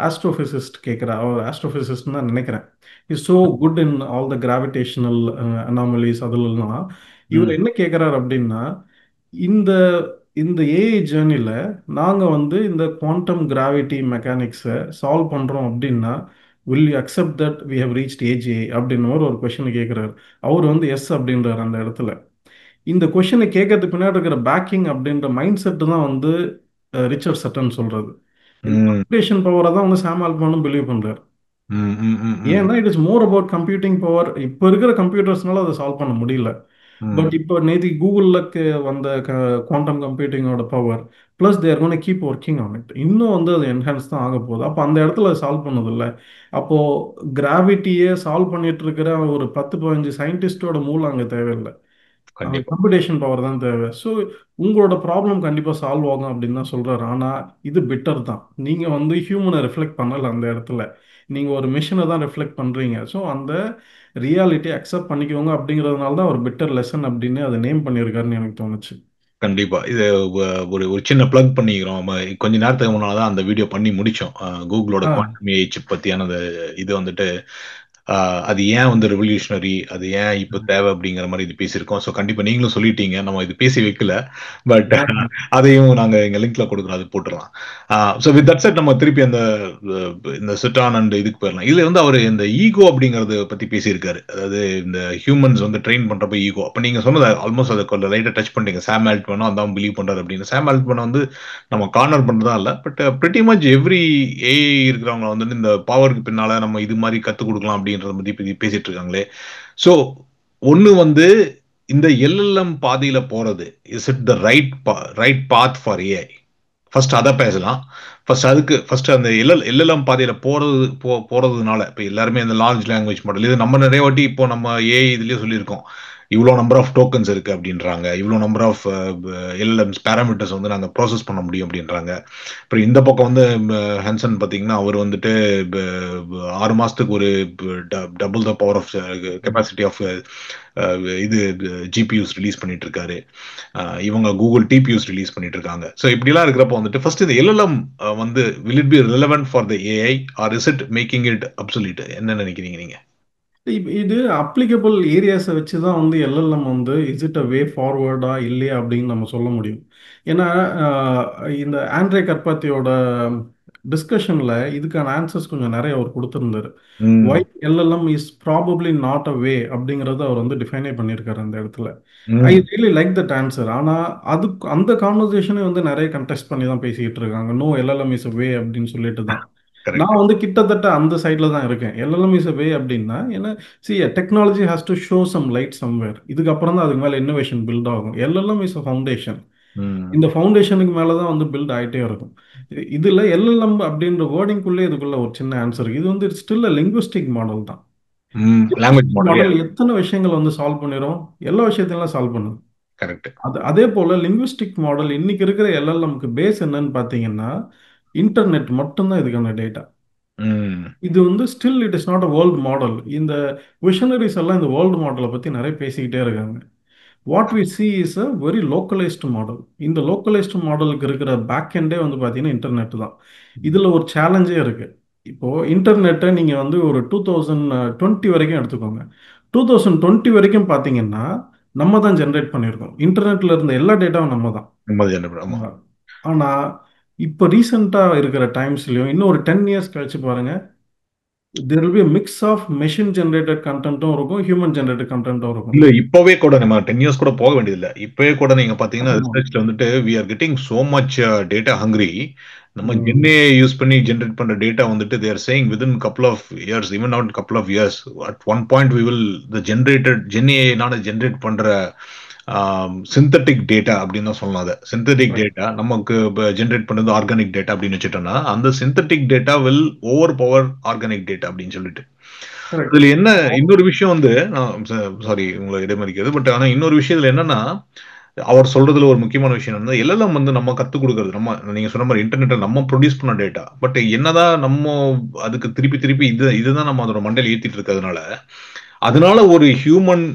ஆஸ்ட்ரோபிசிஸ்ட் கேட்குறா. அவர் ஆஸ்ட்ரோபிசிஸ்ட் தான் நினைக்கிறேன். Is so good in all the gravitational anomalies அதுலலாம். இவர் ம். என்ன கேட்குறாரு அப்படின்னா, இந்த இந்த ஏஐ ஜேர்னியில் நாங்கள் வந்து இந்த குவாண்டம் கிராவிட்டி மெக்கானிக்ஸை சால்வ் பண்ணுறோம் அப்படின்னா will you accept that we have reached age A அப்படின்னு ஒரு கொஷினை கேட்குறாரு. அவர் வந்து எஸ் அப்படின்றார் அந்த இடத்துல. இந்த கொஷினை கேட்கறதுக்கு பின்னாடி இருக்கிற பேக்கிங் அப்படின்ற மைண்ட் செட் தான் வந்து ரிச்சர்ட் சட்டன் சொல்றது. இந்த ம். கம்ப்யூட்டேஷன் பவரை தான் வந்து சாம் ஆல்ட்மனும் பிலீவ் பண்றாரு. ம். ம். ம். ஏன்னா it is more about computing power. இப்போ இருக்கிற கம்ப்யூட்டர்ஸ்னால அதை சால்வ் பண்ண முடியல. பட் ம். இப்போ நேற்று கூகுளில் வந்த குவாண்டம் கம்ப்யூட்டிங்கோட power plus they're gonna keep working on it. இன்னும் வந்து அது என்ஹான்ஸ் தான் ஆக போகுது. அப்போ அந்த இடத்துல சால்வ் பண்ணதில்ல. அப்போ கிராவிட்டியை சால்வ் பண்ணிட்டு இருக்கிற ஒரு 10, 15 சயின்டிஸ்டோட மூலம் அங்கே தேவையில்லை. அந்த கண்டிப்பா. கம்ப்யூட்டேஷன் பவர் தான் தேவை. ஸோ உங்களோட ப்ராப்ளம் கண்டிப்பாக சால்வ் ஆகும் அப்படின்னு தான் சொல்கிறாரு. ஆனால் இது பெட்டர் தான். நீங்கள் வந்து ஹியூமனை ரிஃப்ளெக்ட் பண்ணலை அந்த இடத்துல. நீங்கள் ஒரு மிஷினை தான் ரிஃப்ளெக்ட் பண்ணுறீங்க. ஸோ அந்த ரியாலிட்டியை அக்செப்ட் பண்ணிக்கோங்க அப்படிங்கிறதுனால தான் ஒரு பெட்டர் லெசன் அப்படின்னு அதை நேம் பண்ணியிருக்காருன்னு எனக்கு தோணுச்சு. கண்டிப்பா. இது ஒரு ஒரு சின்ன பிளக் பண்ணிக்கிறோம். கொஞ்ச நேரத்துக்கு முன்னால தான் அந்த வீடியோ பண்ணி முடிச்சோம். கூகுளோட ஆ குவாண்டம் ஏஐ சிப் பத்தியான இது வந்துட்டு அது ஏன் வந்து ரெவல்யூஷனரி, அது ஏன் இப்ப தேவை அப்படிங்கிற மாதிரி இது பேசியிருக்கோம். ஸோ கண்டிப்பா நீங்களும் சொல்லிட்டீங்க. நம்ம இது பேசி வைக்கல. பட் ஆ அதையும் நாங்க எங்க லிங்க்ல கொடுக்குறோம். அது போட்டுடலாம். ஸோ வித் தட் செட் நம்ம திருப்பி அந்த இந்த சிட்டான் அண்ட் இதுக்கு போயிடலாம். இதுல வந்து அவர் இந்த ஈகோ அப்படிங்கறத பத்தி பேசியிருக்காரு. அதாவது இந்த ஹியூமன்ஸ் வந்து ட்ரெயின் பண்றப்ப ஈகோ. அப்ப நீங்க சொன்னது ஆல்மோஸ்ட் அதை கொஞ்சம் லைட்டா டச் பண்ணிட்டீங்க. சாம் ஆல்ட்மனும் அதான் பிலீவ் பண்றாரு அப்படின்னு. சாம் ஆல்ட்மன் வந்து நம்ம கார்னர் பண்றதா இல்ல. But pretty much every AI இருக்கிறவங்க வந்து இந்த பவருக்கு பின்னால நம்ம இது மாதிரி கத்துக் கொடுக்கலாம் அப்படின்றத பத்தி பேசிட்டு இருக்காங்களே. ஸோ ஒண்ணு வந்து இந்த எல்எல்எம் பாதையில போறது is it the right path for AI. First அதை பேசலாம். ஃபர்ஸ்ட் அந்த எல்எல்எம் பாதையில போறதுனால இப்ப எல்லாருமே இந்த லார்ஜ் லாங்குவேஜ் மாடல் இது நம்ம நிறைய வாட்டி இப்போ நம்ம ஏஐ இதுலயே சொல்லியிருக்கோம். இவ்வளோ நம்பர் ஆஃப் டோக்கன்ஸ் இருக்கு அப்படின்றாங்க, இவ்வளோ நம்பர் ஆஃப் எல்எல்எம்ஸ் பேராமீட்டர்ஸ் வந்து நாங்கள் ப்ராசஸ் பண்ண முடியும் அப்படின்றாங்க. அப்புறம் இந்த பக்கம் வந்து ஹான்சன் பார்த்தீங்கன்னா அவர் வந்துட்டு 6 மாசத்துக்கு ஒரு double the power of capacity of இது ஜிபியூஸ் ரிலீஸ் பண்ணிட்டு இருக்காரு. இவங்க கூகுள் டிபியூஸ் ரிலீஸ் பண்ணிட்டு இருக்காங்க. ஸோ இப்படிலாம் இருக்கிறப்ப வந்துட்டு ஃபர்ஸ்ட் இந்த எல்எல்எம் வந்து will it be relevant for the AI or is it making it absolute? என்ன நினைக்கிறீங்க நீங்க? இது அப்ளிகபிள் ஏரியாஸை வச்சு தான் வந்து எல்எல்எம் வந்து இஸ் இட் அ வே ஃபார்வர்டா இல்லையா அப்படின்னு நம்ம சொல்ல முடியும். ஏன்னா இந்த ஆண்ட்ரே கர்பாத்தியோட டிஸ்கஷனில் இதுக்கான ஆன்சர்ஸ் கொஞ்சம் நிறைய அவர் கொடுத்துருந்தாரு. Hmm, why LLM is probably not a way அப்படிங்கிறத அவர் வந்து டிஃபைனே பண்ணியிருக்காரு அந்த இடத்துல. I hmm. Really like that answer. ஆனால் அந்த கான்வர்சேஷனே வந்து நிறைய கண்டெஸ்ட் பண்ணி தான் பேசிக்கிட்டு இருக்காங்க. நோ எல்எல்எம் இஸ் அ வே அப்படின்னு சொல்லிட்டு தான். கரெக்ட். நான் வந்து கிட்டத்தட்ட அந்த சைடில் தான் இருக்கேன். எல்எல்எம் இஸ் அ வே அப்படின்னா ஏன்னா see technology has to show some light somewhere. இதுக்கப்புறம் தான் அதுக்கு மேலே இன்னோவேஷன் பில்ட் ஆகும். LLM is a foundation. ம், இந்த ஃபவுண்டேஷனுக்கு மேலே தான் வந்து பில்ட் ஆகிட்டே இருக்கும். இதில் எல்எல்எம் அப்படின்ற வேர்டிங்குள்ளே இதுக்குள்ள ஒரு சின்ன ஆன்சர் இருக்கு. இது வந்து ஸ்டில் அ லிங்குவிஸ்டிக் மாடல் தான். ம். Language model. மாடல் எத்தனை விஷயங்கள் வந்து சால்வ் பண்ணிடும், எல்லா விஷயத்தையும் சால்வ் பண்ணுது. கரெக்ட். அதே போல லிங்குவிஸ்டிக் மாடல் இன்னைக்கு இருக்கிற எல்எல்எம்க்கு பேஸ் என்னன்னு பார்த்தீங்கன்னா இன்டர்நெட் மட்டும்தான் இதுக்கான டேட்டா. ம், இது வந்து still it is not a world model. இந்த விஷனரிஸ் எல்லாம் இந்த வேர்ல்டு மாடலை பற்றி நிறைய பேசிக்கிட்டே இருக்காங்க. What we see is a very localised model. இந்த லோக்கலைஸ்டு மாடலுக்கு இருக்கிற பேக் எண்டே வந்து பார்த்தீங்கன்னா இன்டர்நெட் தான். இதில் ஒரு சேலஞ்சே இருக்கு. இப்போ இன்டர்நெட்டை நீங்கள் வந்து ஒரு 2020 வரைக்கும் எடுத்துக்கோங்க. 2020 வரைக்கும் பார்த்தீங்கன்னா நம்ம தான் ஜென்ரேட் பண்ணியிருக்கோம். இன்டர்நெட்ல இருந்த எல்லா டேட்டாவும் நம்ம தான். நிம்மதி அனுப்புறேன். ஆமா. ஆனால் இப்போ ரீசெண்டாக இருக்கிற டைம்ஸ்லையும் இன்னும் ஒரு 10 இயர்ஸ் கழிச்சு பாருங்க, there will be a mix of machine generated content-உம் இருக்கும், human generated content-உம் இருக்கும். இல்ல இப்பவே கூட நம்ம 10 இயர்ஸ் கூட போக வேண்டியதில்ல. இப்பவே கூட நீங்க பாத்தீங்கன்னா ஆமா. ரிசர்ச்ல வந்துட்டு we are getting so much data hungry. நம்ம ம். ஜென்ஏ யூஸ் பண்ணி ஜென்ரேட் பண்ற டேட்டா வந்துட்டு they are saying within couple of years, even not couple of years, at one point we will the generated ஜென்ஏனால ஜென்ரேட் பண்ற synthetic data அப்படின்னு தான் சொல்லலாம். அதை சிந்தட்டிக் Correct. டேட்டா நமக்கு ஜென்ரேட் பண்றது ஆர்கானிக் டேட்டா அப்படின்னு வச்சுட்டோம்னா அந்த synthetic data will over power organic data அப்படின்னு சொல்லிட்டு Correct. இதுல என்ன இன்னொரு விஷயம் வந்து சாரி உங்களை இடைமறிக்கிறது, பட் ஆனா இன்னொரு விஷயத்துல என்னன்னா அவர் சொல்றதுல ஒரு முக்கியமான விஷயம் என்ன, எல்லாம் வந்து நம்ம கத்துக் கொடுக்கறது, நம்ம நீங்க சொன்ன மாதிரி இன்டர்நெட்ல நம்ம ப்ரொடியூஸ் பண்ண டேட்டா, பட் என்னதான் நம்ம அதுக்கு திருப்பி திருப்பி இதுதான் நம்ம அதோட மண்டையில ஏத்திட்டு இருக்கிறதுனால அதனால ஒரு ஹியூமன்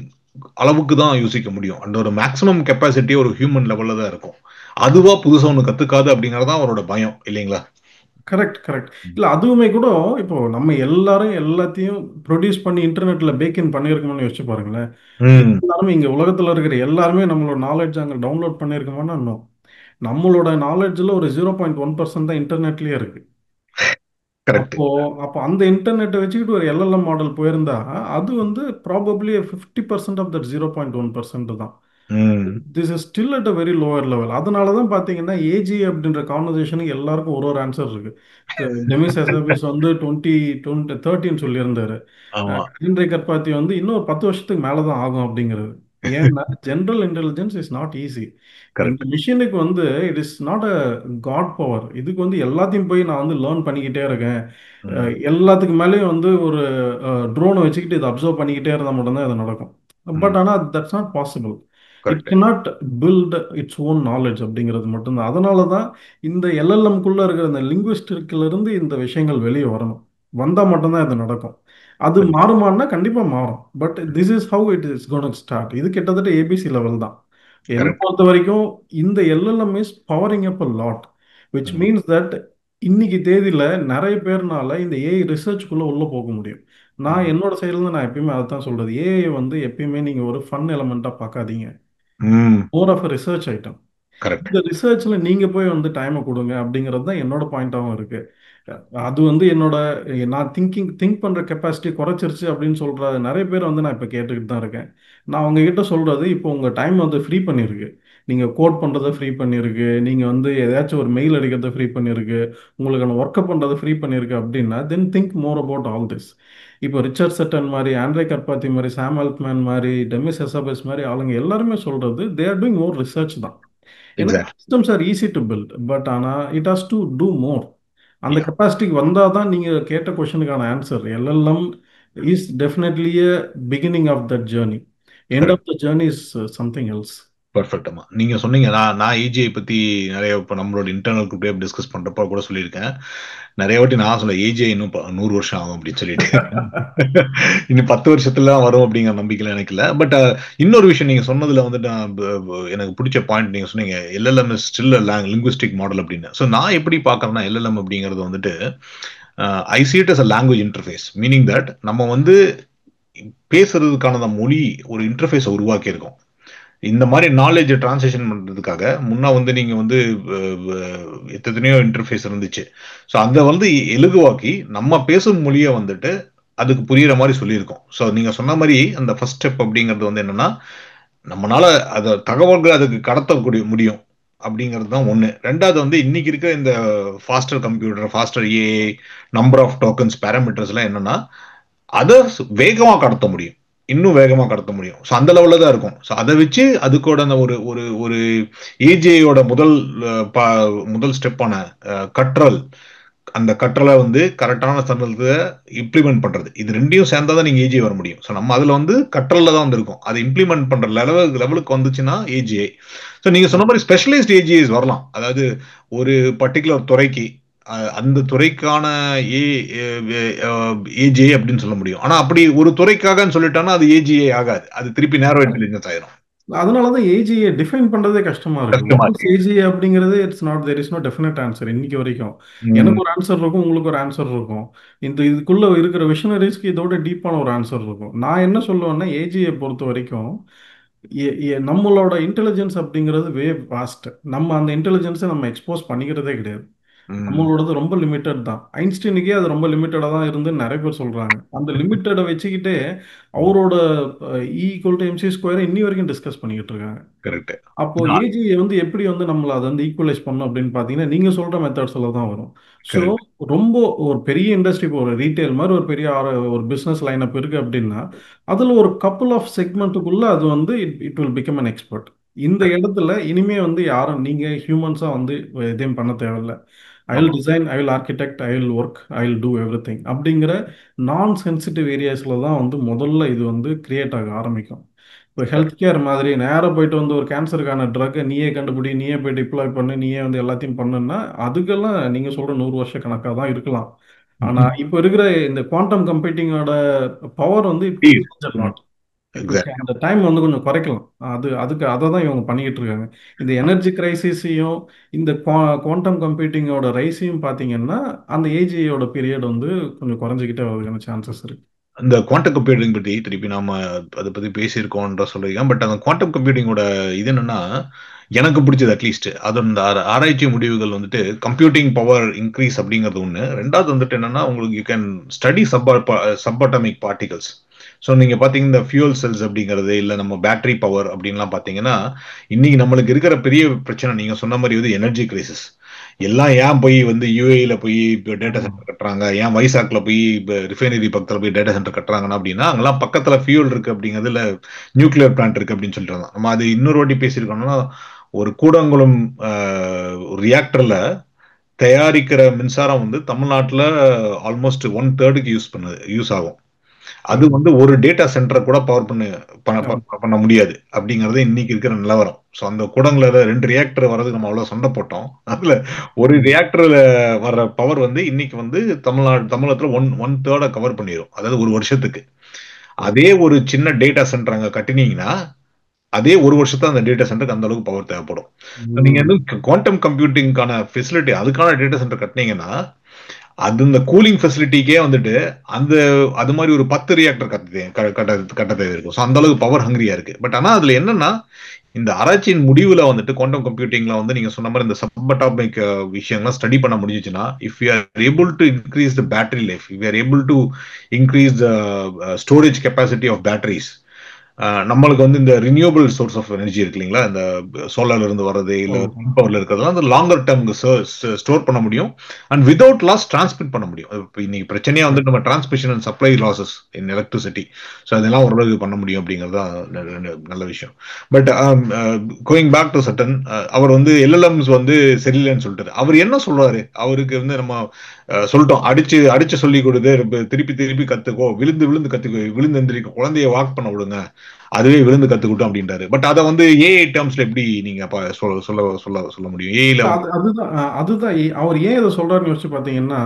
அளவுக்கு தான் யோசிக்க முடியும். அந்த ஒரு மேக்ஸிமம் கெப்பாசிட்டி ஒரு ஹியூமன் லெவல்ல தான் இருக்கும். அதுவா புதுசா ஒண்ணு கத்துக்காது அப்படிங்கறதான் அவரோட பயம் இல்லைங்களா? Correct, correct. இல்ல அதுவுமே கூட இப்போ நம்ம எல்லாரும் எல்லாத்தையும் ப்ரொடியூஸ் பண்ணி இன்டர்நெட்ல பேக்கின் பண்ணியிருக்கோம்னு யோசிச்சு பாருங்களேன். ம். எல்லாருமே இங்க உலகத்துல இருக்கிற எல்லாருமே நம்மளோட நாலேஜ் அங்க டவுன்லோட் பண்ணியிருக்கோம்னா இன்னும் நம்மளோட நாலேஜ்ல ஒரு 0.1% தான் இன்டர்நெட்லயே இருக்கு. கரெக்ட். அப்போ அப்போ அந்த இன்டர்நெட்டை வச்சுக்கிட்டு ஒரு எல்எல்எம் மாடல் போயிருந்தா அது வந்து ப்ராபப்ளி 50% ஆஃப் தட் 0.1% தான். ம். This is still at a very lower level. அதனால தான் பார்த்தீங்கன்னா ஏஜி அப்படின்ற கான்வர்சேஷனுக்கு எல்லாருக்கும் ஒரு ஒரு ஆன்சர் இருக்கு. டெமிஸ் எசபிஸ் வந்து 2013 சொல்லியிருந்தாரு. ஆமா. ஹென்ரி கர்பாத்தி வந்து இன்னும் ஒரு 10 வருஷத்துக்கு மேலே தான் ஆகும் அப்படிங்கிறது. ஏன்னா general intelligence is not easy. இந்த கரெக்ட். மிஷினுக்கு வந்து it is not a god power. இதுக்கு வந்து எல்லாத்தையும் போய் நான் வந்து லேர்ன் பண்ணிக்கிட்டே இருக்கேன். ம். எல்லாத்துக்கு மேலேயும் வந்து ஒரு ட்ரோனை வச்சுக்கிட்டு இதை அப்சர்வ் பண்ணிக்கிட்டே இருந்தால் மட்டும்தான் இது நடக்கும். ம். பட் ஆனால் that's not possible. It correct. cannot build its own knowledge அப்படிங்கிறது மட்டும்தான். அதனால தான் இந்த எல்எல்எம்குள்ளே இருக்கிற இந்த லிங்குவிஸ்டிக்ல இருந்து இந்த விஷயங்கள் வெளியே வரணும். வந்தால் மட்டும்தான் இது நடக்கும். அது மாறுமான்னா கண்டிப்பாக மாறும். But this is how it is gonna start. இது கிட்டத்தட்ட ஏபிசி லெவல் தான். என்னை கரெக்ட். பொறுத்த வரைக்கும் இந்த LLM is powering up a lot, which ம். மீன்ஸ் தட் இன்னைக்கு தேதியில நிறைய பேர்னால இந்த ஏஐ ரிசர்ச்குள்ள உள்ள போக முடியும். நான் ம். என்னோட சைடுல இருந்து நான் எப்பயுமே அதை தான் சொல்றது. ஏஐ வந்து எப்பயுமே நீங்க ஒரு ஃபன் எலமெண்டா பார்க்காதீங்க. ம். More of research item. Correct. இந்த ரிசர்ச்ல நீங்க போய் வந்து டைமை கொடுங்க அப்படிங்கிறது தான் என்னோட பாயிண்டாகவும் இருக்கு. அது வந்து என்னோட நான் திங்க் பண்ற கெப்பாசிட்டி குறைச்சிருச்சு அப்படின்னு சொல்ற நிறைய பேர் வந்து நான் இப்போ கேட்டுக்கிட்டு தான் இருக்கேன். நான் அவங்க கிட்ட சொல்றது இப்போ உங்க டைம் வந்து ஃப்ரீ பண்ணிருக்கு. நீங்க கோட் பண்றதை ஃப்ரீ பண்ணிருக்கு. நீங்க வந்து ஏதாச்சும் ஒரு மெயில் அடிக்கிறத ஃப்ரீ பண்ணிருக்கு. உங்களுக்கான ஒர்க்கை பண்றதை ஃப்ரீ பண்ணிருக்கு அப்படின்னா தென் think more about all this. இப்போ ரிச்சர்ட் சட்டன் மாதிரி, ஆண்ட்ரே கர்பாத்தி மாதிரி, சாம் அல்ட்மேன் மாதிரி, டெமிஸ் எசபஸ் மாதிரி ஆளுங்க எல்லாருமே சொல்றது they are doing more research தான். ஏன்னா exact. Systems are easy to build. But ஆனால் it has to do more. அந்த யா. கெப்பாசிட்டிக்கு வந்தால் தான் நீங்கள் கேட்ட கொஷனுக்கான answer. LLM is definitely a beginning of that journey. End of the journey is something else. பர்ஃபெக்டமா நீங்க சொன்னீங்க. நான் ஏஜிஐ பத்தி நிறைய இப்போ நம்மளோட இன்டர்னல் குரூப்லேயே டிஸ்கஸ் பண்றப்ப கூட சொல்லியிருக்கேன். நிறைய வாட்டி நான் சொல்ல ஏஜிஐ இன்னும் 100 வருஷம் ஆகும் அப்படின்னு சொல்லிட்டு இன்னும் 10 வருஷத்துல வரும் அப்படிங்கிற நம்பிக்கையில எனக்கு இல்லை. பட் இன்னொரு விஷயம் நீங்க சொன்னதுல வந்துட்டு எனக்கு பிடிச்ச பாயிண்ட் நீங்க சொன்னீங்க LLM is still linguistic model அப்படின்னு. ஸோ நான் எப்படி பார்க்கறேன்னா எல்எல்எம் அப்படிங்கிறது வந்துட்டு ஐ see it as a language interface, meaning that நம்ம வந்து பேசுறதுக்கான அந்த மொழி ஒரு இன்டர்ஃபேஸை உருவாக்கி இருக்கோம். இந்த மாதிரி நாலேஜ் டிரான்ஸ்லேஷன் பண்றதுக்காக முன்ன வந்து நீங்க வந்து எத்தனையோ இன்டர்ஃபேஸ் இருந்துச்சு. ஸோ அதை வந்து எலுகுவாக்கி நம்ம பேசும் மொழியை வந்துட்டு அதுக்கு புரியுற மாதிரி சொல்லியிருக்கோம். ஸோ நீங்க சொன்ன மாதிரி அந்த ஃபர்ஸ்ட் ஸ்டெப் அப்படிங்கிறது வந்து என்னன்னா நம்மளால அதை தகவல்கள் அதுக்கு கடத்தக்கூடிய முடியும் அப்படிங்கிறது தான் ஒன்று. ரெண்டாவது வந்து இன்னைக்கு இருக்கிற இந்த faster computer, faster AI, number of tokens, பேராமீட்டர்ஸ்லாம் என்னன்னா அதை வேகமாக கடத்த முடியும், இன்னும் வேகமாக கடத்த முடியும். ஸோ அந்த லெவலில் தான் இருக்கும். ஸோ அதை வச்சு அதுக்கூட அந்த ஒரு ஒரு ஒரு ஏஜிஐயோட முதல் ஸ்டெப்பான கற்றல், அந்த கற்றலை வந்து கரெக்டான சந்தர்ப்பத்தை இம்ப்ளிமெண்ட் பண்றது, இது ரெண்டையும் சேர்ந்தா தான் நீங்க ஏஜிஐ வர முடியும். ஸோ நம்ம அதுல வந்து கற்றல்ல தான் வந்திருக்கோம். அதை இம்ப்ளிமெண்ட் பண்ற லெவலுக்கு வந்துச்சுன்னா ஏஜிஐ. ஸோ நீங்க சொன்ன மாதிரி ஸ்பெஷலைஸ்ட் ஏஜிஐஸ் வரலாம். அதாவது ஒரு பர்டிகுலர் துறைக்கு அந்த துறைக்கான ஏஜிஐ அப்படின்னு சொல்ல முடியும். ஆனா அப்படி ஒரு துறைக்காக சொல்லிட்டானா அது ஏஜிஐ ஆகாது, அது திருப்பி நேரோ இன்டெலிஜென்ஸ் ஆயிரும். அதனாலதான் ஏஜியை டிஃபைன் பண்றதே கஷ்டமா இருக்கு. ஏஜிஐ அப்படிங்கிறது it's not, there is no definite answer. இன்னைக்கு வரைக்கும் எனக்கு ஒரு ஆன்சர் இருக்கும், உங்களுக்கு ஒரு ஆன்சர் இருக்கும். இதுக்குள்ள இருக்கிற விஷனரிஸ்க்கு இதோட டீப்பான ஒரு ஆன்சர் இருக்கும். நான் என்ன சொல்லுவேன்னா ஏஜிஐ பொறுத்த வரைக்கும் நம்மளோட இன்டெலிஜென்ஸ் அப்படிங்கிறது வே வாஸ்ட். நம்ம அந்த இன்டெலிஜென்ஸை நம்ம எக்ஸ்போஸ் பண்ணிக்கிறதே கிடையாது. நம்மளோடது ரொம்ப லிமிட்டட் தான். ஐன்ஸ்டீனுக்கே அது ரொம்ப லிமிட்டடா தான் இருந்து நிறைய பேர் சொல்றாங்க. அந்த லிமிட்டடை வச்சுக்கிட்டே அவரோட E=mc² இன்னி வரைக்கும் டிஸ்கஸ் பண்ணிக்கிட்டு இருக்காங்க. கரெக்ட். அப்போ ஏஜிஐ வந்து எப்படி வந்து நம்மள அதை வந்து ஈக்குவலைஸ் பண்ணும் அப்படின்னு பார்த்தீங்கன்னா நீங்க சொல்ற மெத்தட்ஸ்ல தான் வரும். ஸோ ரொம்ப ஒரு பெரிய இண்டஸ்ட்ரி, இப்போ ஒரு ரீட்டைல் மாதிரி ஒரு பெரிய ஒரு பிஸ்னஸ் லைனப் இருக்கு அப்படின்னா அதுல ஒரு கப்புள் ஆஃப் செக்மெண்ட்டுக்குள்ள அது வந்து it will become an expert. இந்த இடத்துல இனிமே வந்து யாரும் நீங்க ஹியூமன்ஸா வந்து எதையும் பண்ண தேவையில்லை. I will design, I will architect, I will work, I will do every thing அப்படிங்கிற நான் சென்சிட்டிவ் ஏரியாஸில் தான் வந்து முதல்ல இது வந்து கிரியேட் ஆக ஆரம்பிக்கும். இப்போ ஹெல்த் கேர் மாதிரி நேராக போயிட்டு வந்து ஒரு கேன்சருக்கான ட்ரக்கை நீயே கண்டுபிடி, நீயே போய் டிப்ளாய் பண்ணு, நீயே வந்து எல்லாத்தையும் பண்ணுன்னா அதுக்கெல்லாம் நீங்கள் சொல்கிற 100 வருஷ கணக்காக தான் இருக்கலாம். ஆனால் இப்போ இருக்கிற இந்த குவாண்டம் கம்ப்யூட்டிங்கோட பவர் வந்து நாட் அந்த டைம் வந்து கொஞ்சம் குறைக்கலாம். அதை தான் இவங்க பண்ணிக்கிட்டு இருக்காங்க. இந்த எனர்ஜி கிரைசிஸையும் இந்த குவாண்டம் கம்ப்யூட்டிங்கோட ரைஸையும் பார்த்தீங்கன்னா அந்த ஏஜிஐயோட பீரியட் வந்து கொஞ்சம் குறைஞ்சிக்கிட்டே வரதுக்கான சான்சஸ் இருக்கு. அந்த குவாண்டம் கம்ப்யூட்டிங் பற்றி திருப்பி நாம அதை பத்தி பேசியிருக்கோம்ன்ற சொல்றீங்க. பட் அந்த குவாண்டம் கம்ப்யூட்டிங்கோட இது என்னன்னா எனக்கு பிடிச்சது அட்லீஸ்ட் அது அந்த ஆராய்ச்சி முடிவுகள் வந்துட்டு கம்ப்யூட்டிங் பவர் இன்க்ரீஸ் அப்படிங்கிறது ஒன்று. ரெண்டாவது வந்துட்டு என்னன்னா உங்களுக்கு you can study subatomic particles. So நீங்க பாத்தீங்கன்னா இந்த ஃபியூல் செல்ஸ் அப்படிங்கிறது இல்லை நம்ம பேட்டரி பவர் அப்படின்லாம் பார்த்தீங்கன்னா இன்னைக்கு நம்மளுக்கு இருக்கிற பெரிய பிரச்சனை நீங்க சொன்ன மாதிரி வந்து எனர்ஜி கிரைசிஸ். எல்லாம் ஏன் போய் வந்து யூஏஇல போய் டேட்டா சென்டர் கட்டுறாங்க, ஏன் வைசாக்ல போய் ரிஃபைனரி பக்கத்தில் போய் டேட்டா சென்டர் கட்டுறாங்கன்னா அப்படின்னா அங்கெல்லாம் பக்கத்துல ஃபியூல் இருக்கு அப்படிங்கிறதுல நியூக்ளியர் பிளான்ட் இருக்கு அப்படின்னு சொல்லிட்டு நம்ம அது இன்னொரு வாட்டி பேசியிருக்கோம்னா ஒரு கூடங்குளம் ரியாக்டர்ல தயாரிக்கிற மின்சாரம் வந்து தமிழ்நாட்டில் ஆல்மோஸ்ட் 1/3 யூஸ் ஆகும். அது வந்து ஒரு டேட்டா சென்டரை கூட பவர் பண்ண முடியாது அப்படிங்கறது இன்னைக்கு இருக்கிற நிலவரம். ஸோ அந்த கூடங்கள 2 ரியாக்டர் வர்றதுக்கு நம்ம அவ்வளவு சண்டை போட்டோம். அதுல ஒரு ரியாக்டர்ல வர்ற பவர் வந்து இன்னைக்கு வந்து தமிழகத்துல 1/3 கவர் பண்ணிடும், அதாவது ஒரு வருஷத்துக்கு. அதே ஒரு சின்ன டேட்டா சென்டர் அங்க கட்டினீங்கன்னா அதே ஒரு வருஷத்துல அந்த டேட்டா சென்டருக்கு அந்த அளவுக்கு பவர் தேவைப்படும். நீங்க குவாண்டம் கம்ப்யூட்டிங்கான ஃபெசிலிட்டி அதுக்கான டேட்டா சென்டர் கட்டினீங்கன்னா அது இந்த கூலிங் ஃபெசிலிட்டிக்கே வந்துட்டு அது மாதிரி ஒரு 10 ரியாக்டர் கட்ட தேவை இருக்கும். ஸோ அந்த அளவுக்கு பவர் ஹங்கிரியா இருக்கு. பட் ஆனா அதுல என்னன்னா இந்த ஆராய்ச்சியின் முடிவுல வந்துட்டு குவாண்டம் கம்ப்யூட்டிங்ல வந்து நீங்க சொன்ன மாதிரி இந்த சப்பாட்டமிக் விஷயங்கள்லாம் ஸ்டடி பண்ண முடிஞ்சுச்சுன்னா if you are able to increase the battery life, if you are able to increase the storage capacity of batteries, நம்மளுக்கு வந்து இந்த ரினியூவபிள் சோர்ஸ் ஆஃப் எனர்ஜி இருக்கு இல்லைங்களா, இந்த சோலார்ல இருந்து வர்றது இல்ல பவர்ல இருக்கிறதுலாம் அந்த லாங்கர் டேர்முக்கு ஸ்டோர் பண்ண முடியும் அண்ட் வித்வுட் லாஸ் டிரான்ஸ்மிட் பண்ண முடியும். இப்போ இன்னைக்கு பிரச்சனையா வந்து நம்ம transmission and supply losses in electricity. So அதெல்லாம் ஓரளவுக்கு பண்ண முடியும் அப்படிங்கிறது தான் நல்ல விஷயம். பட் கோயிங் பேக் டு சட்டன், அவர் வந்து எல்எல்எம்ஸ் வந்து சரியில்லைன்னு சொல்லிட்டாரு. அவர் என்ன சொல்றாரு? அவருக்கு வந்து நம்ம சொல்லிட்டோம் அடிச்சு சொல்லி கொடுத்து திருப்பி கத்துக்கோ, விழுந்து கத்துக்கோ, விழுந்து எந்திரிக்கும், குழந்தைய வாக் பண்ண விடுங்க, அதுவே விழுந்து கத்துக்கிட்டோம் அப்படின்றாரு. பட் அதை வந்து ஏஐ டேர்ம்ஸ்ல எப்படி நீங்க அப்ப சொல்ல சொல்ல சொல்ல சொல்ல முடியும்? ஏஐல இல்ல அதுதான் அதுதான் அவர் ஏன் இதை சொல்றாருன்னு யோசிச்சு பார்த்தீங்கன்னா,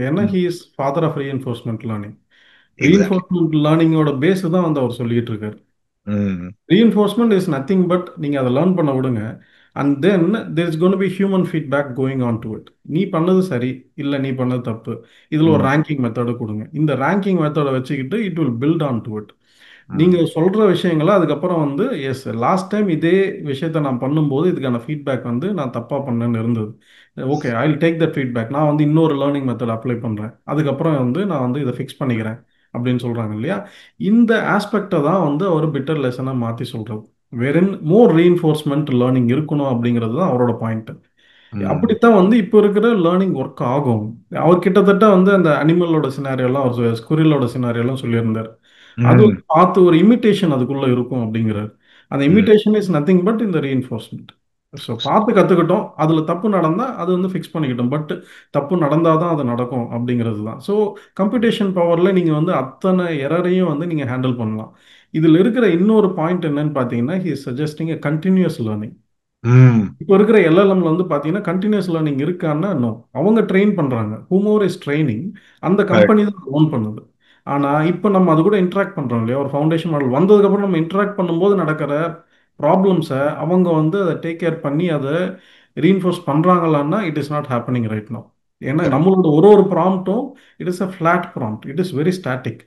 ஏன்னா he is father of reinforcement learning. Exactly. Reinforcement லேர்னிங்கோட பேஸ் தான் வந்து அவர் சொல்லிட்டு இருக்காரு. ம். ரீஎன்ஃபோர்ஸ்மெண்ட் இஸ் நத்திங் பட் நீங்க அதை லேர்ன் பண்ண விடுங்க. And then there is gonna be human feedback going on to it. நீ பண்ணது சரி, இல்லை நீ பண்ணது தப்பு. இதில் ஒரு ம். ரேங்கிங் மெத்தடு கொடுங்க. இந்த ரேங்கிங் மெத்தடை வச்சுக்கிட்டு it will build on to it. நீங்க ம். சொல்ற விஷயங்களை அதுக்கப்புறம் வந்து எஸ் லாஸ்ட் டைம் இதே விஷயத்த நான் பண்ணும்போது இதுக்கான ஃபீட்பேக் வந்து நான் தப்பா பண்ணேன்னு இருந்தது. Okay I will take that feedback. நான் வந்து இன்னொரு லேர்னிங் மெத்தட் அப்ளை பண்றேன். அதுக்கப்புறம் வந்து நான் வந்து இதை ஃபிக்ஸ் பண்ணிக்கிறேன் அப்படின்னு சொல்றாங்க இல்லையா? இந்த ஆஸ்பெக்டை தான் வந்து அவர் பிட்டர் லெசனை மாத்தி சொல்றது. வெரின் மோர் ரீஎன்ஃபோர்ஸ்மெண்ட் லேர்னிங் இருக்கணும் அப்படிங்கிறது தான் அவரோட பாயிண்ட். ம். அப்படித்தான் வந்து இப்போ இருக்கிற லேர்னிங் ஒர்க் ஆகும். அவர் கிட்டத்தட்ட வந்து அந்த அனிமலோட சினாரியெல்லாம் அவர் ஸ்குரிலோட சினாரியெல்லாம் சொல்லியிருந்தார். அது ம். வந்து பார்த்து ஒரு இமிட்டேஷன் அதுக்குள்ள இருக்கும் அப்படிங்கிறார். அந்த ம். இமிட்டேஷன் இஸ் நத்திங் பட் இந்த ரீஎன்ஃபோர்ஸ்மெண்ட். ஸோ பார்த்து கற்றுக்கிட்டோம். அதில் தப்பு நடந்தால் அது வந்து ஃபிக்ஸ் பண்ணிக்கிட்டோம். பட் தப்பு நடந்தால் தான் அது நடக்கும் அப்படிங்கிறது தான். ஸோ கம்ப்யூட்டேஷன் பவரில் நீங்கள் வந்து அத்தனை எரரையும் வந்து நீங்கள் ஹேண்டில் பண்ணலாம். இதில் இருக்கிற இன்னொரு பாயிண்ட் என்னன்னு பார்த்தீங்கன்னா, he is suggesting a continuous learning. ம். இப்போ இருக்கிற எல்எல்எம்ல வந்து பார்த்தீங்கன்னா கண்டினியூஸ் லேர்னிங் இருக்கான்னா நோ. அவங்க ட்ரெயின் பண்ணுறாங்க. ஹூமோர் இஸ் ட்ரைனிங். அந்த கரெக்ட். கம்பெனி தான் ஓன் பண்ணுது. ஆனால் இப்போ நம்ம அது கூட இன்ட்ராக்ட் பண்ணுறோம் இல்லையா? ஒரு ஃபவுண்டேஷன் மாடல் வந்ததுக்கப்புறம் நம்ம இன்ட்ராக்ட் பண்ணும்போது நடக்கிற ப்ராப்ளம்ஸை அவங்க வந்து அதை டேக் கேர் பண்ணி அதை ரீஇன்ஃபோர்ஸ் பண்ணுறாங்களான்னா it is not happening right now. ஏன்னா கரெக்ட். நம்மளோட ஒரு ஒரு ப்ராம்ப்ட்டும் it is a flat prompt. It is very static.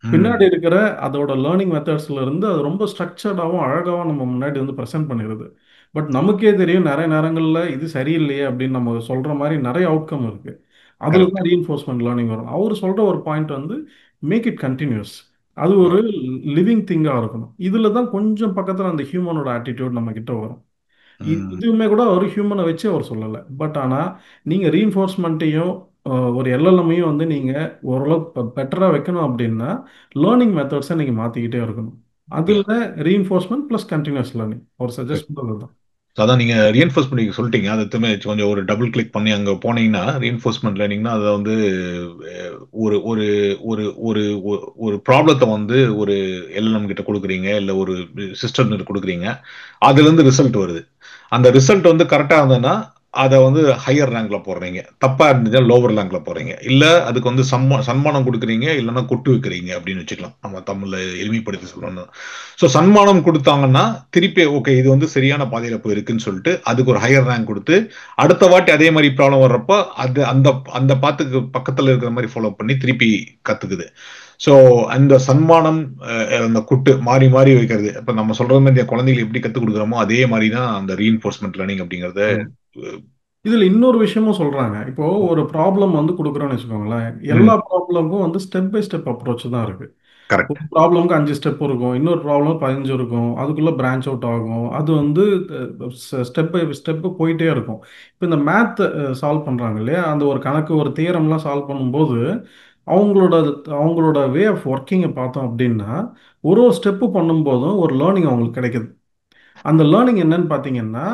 பின்னாடி ம். இருக்கிற அதோட லேர்னிங் மெத்தட்ஸ்ல இருந்து அது ரொம்ப ஸ்ட்ரக்சர்டாகவும் அழகாகவும் நம்ம முன்னாடி வந்து ப்ரெசென்ட் பண்ணிடுது. பட் நமக்கே தெரியும் நிறைய நேரங்களில் இது சரியில்லையே அப்படின்னு நம்ம சொல்ற மாதிரி நிறைய அவுட்கம் இருக்கு. அதில் கரெக்ட். தான் ரீஎன்ஃபோர்ஸ்மெண்ட் லேர்னிங் வரும். அவர் சொல்ற ஒரு பாயிண்ட் வந்து மேக் இட் கண்டினியூஸ். அது ஒரு லிவிங் திங்காக இருக்கணும். இதில் தான் கொஞ்சம் பக்கத்தில் அந்த ஹியூமனோட ஆட்டிடியூட் நம்ம கிட்ட வரும். ம். இதுவுமே கூட ஒரு ஹியூமனை வச்சு அவர் சொல்லலை. பட் ஆனால் நீங்கள் ரீஎன்ஃபோர்ஸ்மெண்ட்டையும் ஒரு எல்எல்எம்மையும் வந்து நீங்கள் ஓரளவு பெட்டராக வைக்கணும் அப்படின்னா லேர்னிங் மெத்தட்ஸை நீங்கள் மாற்றிக்கிட்டே இருக்கணும். யா. அதில் ரீஎன்ஃபோர்ஸ்மெண்ட் ப்ளஸ் கண்டினியூஸ் லேர்னிங் அவர் சஜஸ்ட் பண்ணுறது தான். அதான் நீங்க ரீஎன்ஃபோர்ஸ்மெண்ட் சொல்லிட்டீங்க. அது திரும்ப கொஞ்சம் ஒரு டபுள் கிளிக் பண்ணி அங்க போனீங்கன்னா, ரீஎன்ஃபோர்ஸ்மெண்ட் லேர்னிங்னா அத வந்து ஒரு ஒரு ஒரு ஒரு ஒரு ப்ராப்ளத்த வந்து ஒரு எல்எல்எம் கிட்ட குடுக்குறீங்க, இல்ல ஒரு சிஸ்டம் கிட்ட குடுக்குறீங்க. அதுலருந்து ரிசல்ட் வருது. அந்த ரிசல்ட் வந்து கரெக்ட்டா இருந்ததுன்னா, அத வந்து ஹையர் ரேங்க்ல போடுறீங்க. தப்பா இருந்துச்சுன்னா லோவர் ரேங்க்ல போடுறீங்க. இல்ல அதுக்கு வந்து சன்மானம் குடுக்குறீங்க, இல்லன்னா கொட்டு வைக்கிறீங்க அப்படின்னு வச்சுக்கலாம். நம்ம தமிழ்ல எளிமைப்படுத்தி சொல்லணும்னா. சோ சன்மானம் குடுத்தாங்கன்னா, திருப்பி ஓகே இது வந்து சரியான பாதையில போயிருக்குன்னு சொல்லிட்டு, அதுக்கு ஒரு ஹையர் ரேங்க் குடுத்து, அடுத்த வாட்டி அதே மாரி ப்ராப்ளம் வர்றப்போ, அது அந்த அந்த பாத்துக்கு பக்கத்துல இருக்கிற மாரி ஃபாலோ பண்ணி திருப்பி கத்துக்குது. சோ அந்த சன்மானம், அந்த குட்டு மாறி மாறி வைக்கிறது. இப்ப நம்ம சொல்றது மாதிரி குழந்தைகளுக்கு எப்படி கத்துக் கொடுக்குறோமோ அதே மாதிரி தான் அந்த ரீஇன்ஃபோர்ஸ்மெண்ட் லேர்னிங் அப்படிங்கறத. இதில் இன்னொரு விஷயமும் சொல்றாங்க. இப்போ ஒரு ப்ராப்ளம் வந்து கொடுக்குறோம்னு வச்சுக்கோங்களேன். ம். எல்லா ப்ராப்ளமுக்கும் வந்து ஸ்டெப் பை ஸ்டெப் அப்ரோச் தான் இருக்கு. கரெக்ட். ஒரு ப்ராப்ளம்க்கு 5 ஸ்டெப் இருக்கும். இன்னொரு ப்ராப்ளம் 15 இருக்கும். அதுக்குள்ள பிரான்ச் அவுட் ஆகும். அது வந்து ஸ்டெப் பை ஸ்டெப் போயிட்டே இருக்கும். இப்போ இந்த மேத் சால்வ் பண்றாங்க இல்லையா? அந்த ஒரு கணக்கு ஒரு தியரம்லாம் சால்வ் பண்ணும்போது அவங்களோட அவங்களோட வே ஆஃப் ஒர்க்கிங்கை பார்த்தோம் அப்படின்னா ஒரு ஒரு ஸ்டெப்பு பண்ணும்போதும் ஒரு லேர்னிங் அவங்களுக்கு கிடைக்குது. அந்த லேர்னிங் என்னன்னு பார்த்தீங்கன்னா